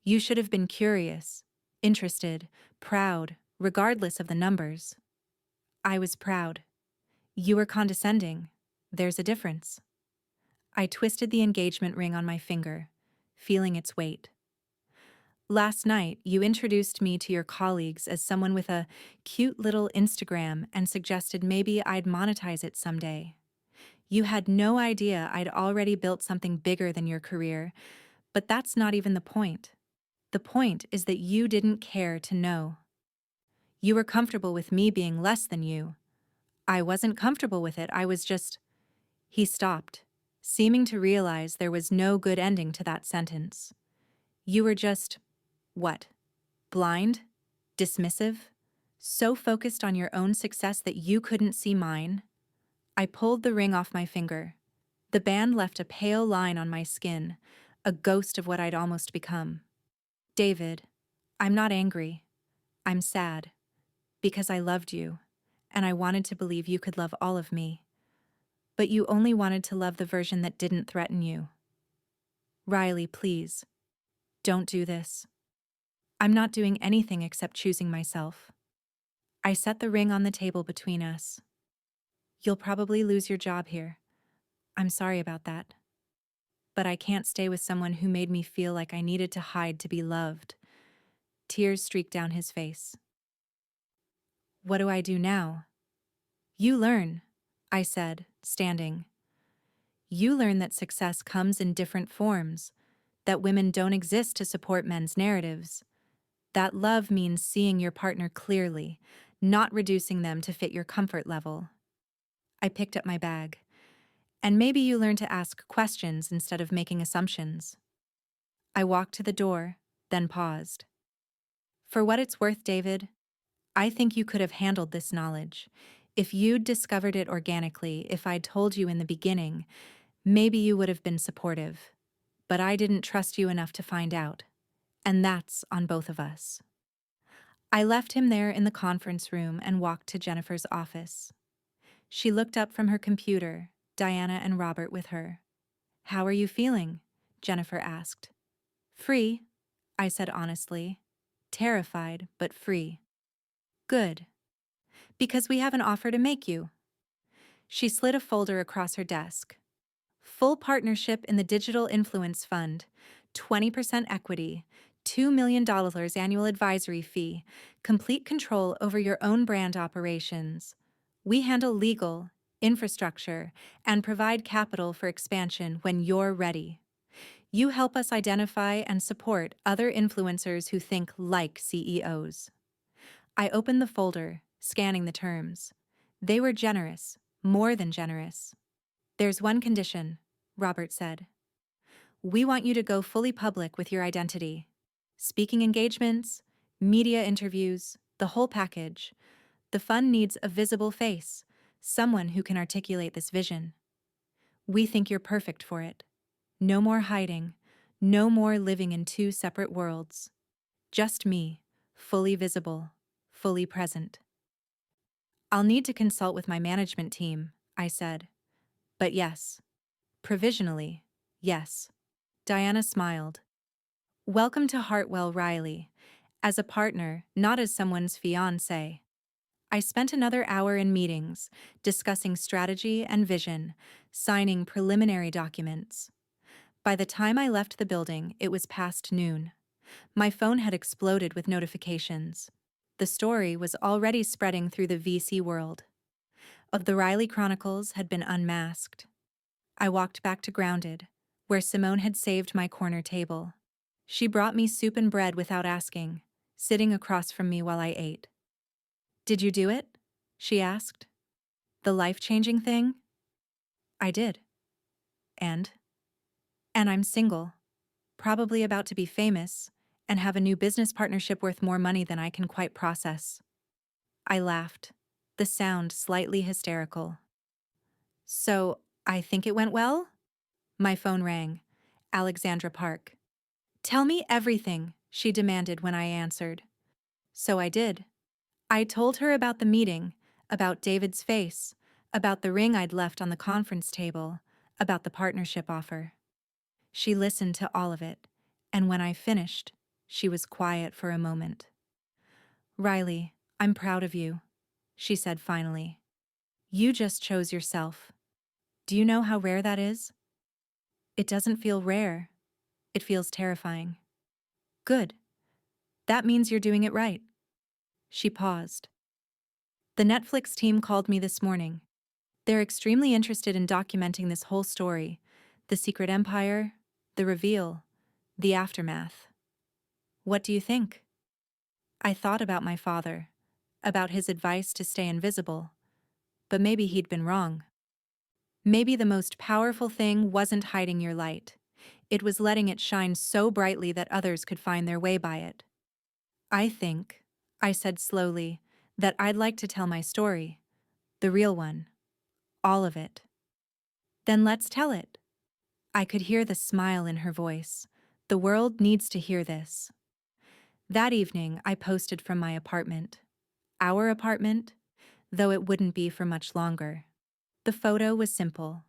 You should have been curious, interested, proud, regardless of the numbers. I was proud. You were condescending. There's a difference. I twisted the engagement ring on my finger, feeling its weight. Last night, you introduced me to your colleagues as someone with a cute little Instagram and suggested maybe I'd monetize it someday. You had no idea I'd already built something bigger than your career, but that's not even the point. The point is that you didn't care to know. You were comfortable with me being less than you. I wasn't comfortable with it, I was just. He stopped, seeming to realize there was no good ending to that sentence. You were just. What? Blind? Dismissive? So focused on your own success that you couldn't see mine? I pulled the ring off my finger. The band left a pale line on my skin, a ghost of what I'd almost become. David, I'm not angry. I'm sad. Because I loved you, and I wanted to believe you could love all of me. But you only wanted to love the version that didn't threaten you. Riley, please. Don't do this. I'm not doing anything except choosing myself. I set the ring on the table between us. You'll probably lose your job here. I'm sorry about that. But I can't stay with someone who made me feel like I needed to hide to be loved. Tears streaked down his face. What do I do now? You learn, I said, standing. You learn that success comes in different forms, that women don't exist to support men's narratives, that love means seeing your partner clearly, not reducing them to fit your comfort level. I picked up my bag. And maybe you learn to ask questions instead of making assumptions. I walked to the door, then paused. For what it's worth, David, I think you could have handled this knowledge. If you'd discovered it organically, if I'd told you in the beginning, maybe you would have been supportive. But I didn't trust you enough to find out. And that's on both of us. I left him there in the conference room and walked to Jennifer's office. She looked up from her computer, Diana and Robert with her. How are you feeling? Jennifer asked. Free, I said honestly. Terrified, but free. Good. Because we have an offer to make you. She slid a folder across her desk. Full partnership in the Digital Influence Fund, 20% equity, $2 million annual advisory fee, complete control over your own brand operations. We handle legal, infrastructure, and provide capital for expansion when you're ready. You help us identify and support other influencers who think like CEOs. I opened the folder, scanning the terms. They were generous, more than generous. There's one condition, Robert said. We want you to go fully public with your identity. Speaking engagements, media interviews, the whole package. The fund needs a visible face, someone who can articulate this vision. We think you're perfect for it. No more hiding, no more living in two separate worlds. Just me, fully visible, fully present. I'll need to consult with my management team, I said. But yes. Provisionally, yes. Diana smiled. Welcome to Hartwell Riley. As a partner, not as someone's fiancé. I spent another hour in meetings, discussing strategy and vision, signing preliminary documents. By the time I left the building, it was past noon. My phone had exploded with notifications. The story was already spreading through the VC world. Of the Riley Chronicles had been unmasked. I walked back to Grounded, where Simone had saved my corner table. She brought me soup and bread without asking, sitting across from me while I ate. Did you do it? She asked. The life-changing thing? I did. And I'm single, probably about to be famous, and have a new business partnership worth more money than I can quite process. I laughed, the sound slightly hysterical. So, I think it went well? My phone rang. Alexandra Park. Tell me everything, she demanded when I answered. So I did. I told her about the meeting, about David's face, about the ring I'd left on the conference table, about the partnership offer. She listened to all of it, and when I finished, she was quiet for a moment. Riley, I'm proud of you, she said finally. You just chose yourself. Do you know how rare that is? It doesn't feel rare. It feels terrifying. Good. That means you're doing it right. She paused. The Netflix team called me this morning. They're extremely interested in documenting this whole story, the secret empire, the reveal, the aftermath. What do you think? I thought about my father, about his advice to stay invisible, but maybe he'd been wrong. Maybe the most powerful thing wasn't hiding your light. It was letting it shine so brightly that others could find their way by it. I think, I said slowly, that I'd like to tell my story, the real one, all of it. Then let's tell it. I could hear the smile in her voice. The world needs to hear this. That evening, I posted from my apartment. Our apartment, though it wouldn't be for much longer. The photo was simple.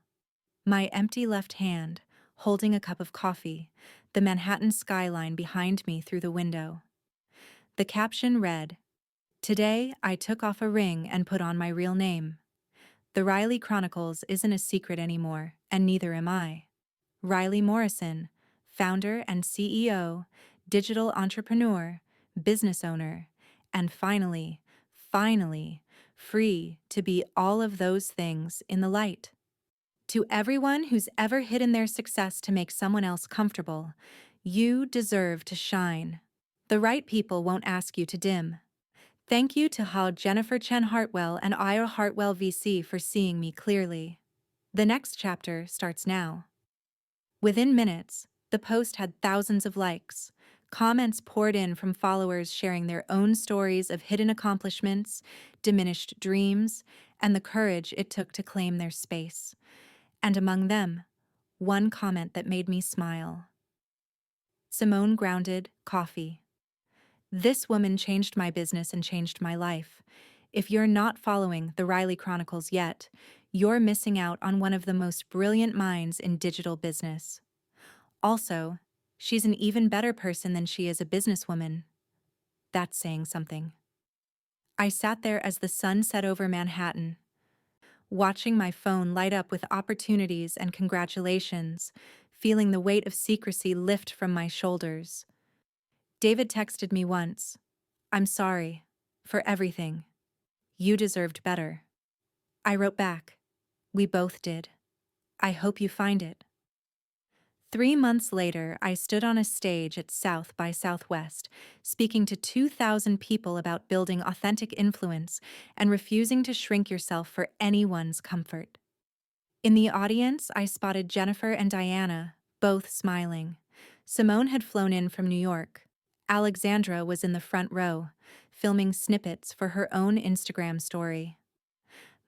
My empty left hand, holding a cup of coffee, the Manhattan skyline behind me through the window. The caption read, "Today I took off a ring and put on my real name. The Riley Chronicles isn't a secret anymore, and neither am I. Riley Morrison, founder and CEO, digital entrepreneur, business owner, and finally, free to be all of those things in the light." To everyone who's ever hidden their success to make someone else comfortable, you deserve to shine. The right people won't ask you to dim. Thank you to Jennifer Chen Hartwell and Ira Hartwell VC for seeing me clearly. The next chapter starts now. Within minutes, the post had thousands of likes. Comments poured in from followers sharing their own stories of hidden accomplishments, diminished dreams, and the courage it took to claim their space. And among them, one comment that made me smile. Simone grounded, coffee. This woman changed my business and changed my life. If you're not following the Riley Chronicles yet, you're missing out on one of the most brilliant minds in digital business. Also, she's an even better person than she is a businesswoman. That's saying something. I sat there as the sun set over Manhattan, watching my phone light up with opportunities and congratulations, feeling the weight of secrecy lift from my shoulders. David texted me once, "I'm sorry for everything. You deserved better." I wrote back, "We both did. I hope you find it." 3 months later, I stood on a stage at South by Southwest, speaking to 2,000 people about building authentic influence and refusing to shrink yourself for anyone's comfort. In the audience, I spotted Jennifer and Diana, both smiling. Simone had flown in from New York. Alexandra was in the front row, filming snippets for her own Instagram story.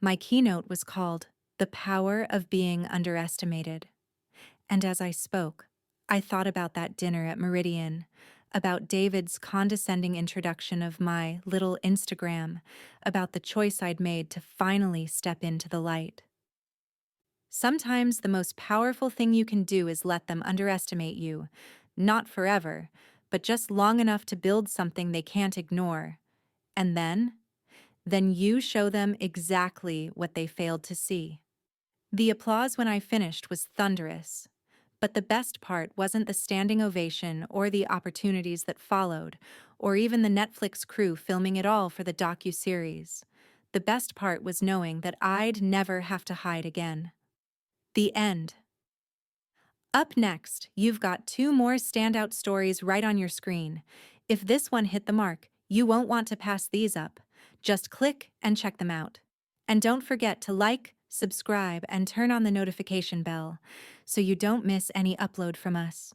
My keynote was called "The Power of Being Underestimated." And as I spoke, I thought about that dinner at Meridian, about David's condescending introduction of my little Instagram, about the choice I'd made to finally step into the light. Sometimes the most powerful thing you can do is let them underestimate you, not forever, but just long enough to build something they can't ignore. And then you show them exactly what they failed to see. The applause when I finished was thunderous. But the best part wasn't the standing ovation or the opportunities that followed, or even the Netflix crew filming it all for the docu-series. The best part was knowing that I'd never have to hide again. The end. Up next, you've got 2 more standout stories right on your screen. If this one hit the mark, you won't want to pass these up. Just click and check them out. And don't forget to like, subscribe, and turn on the notification bell so you don't miss any upload from us.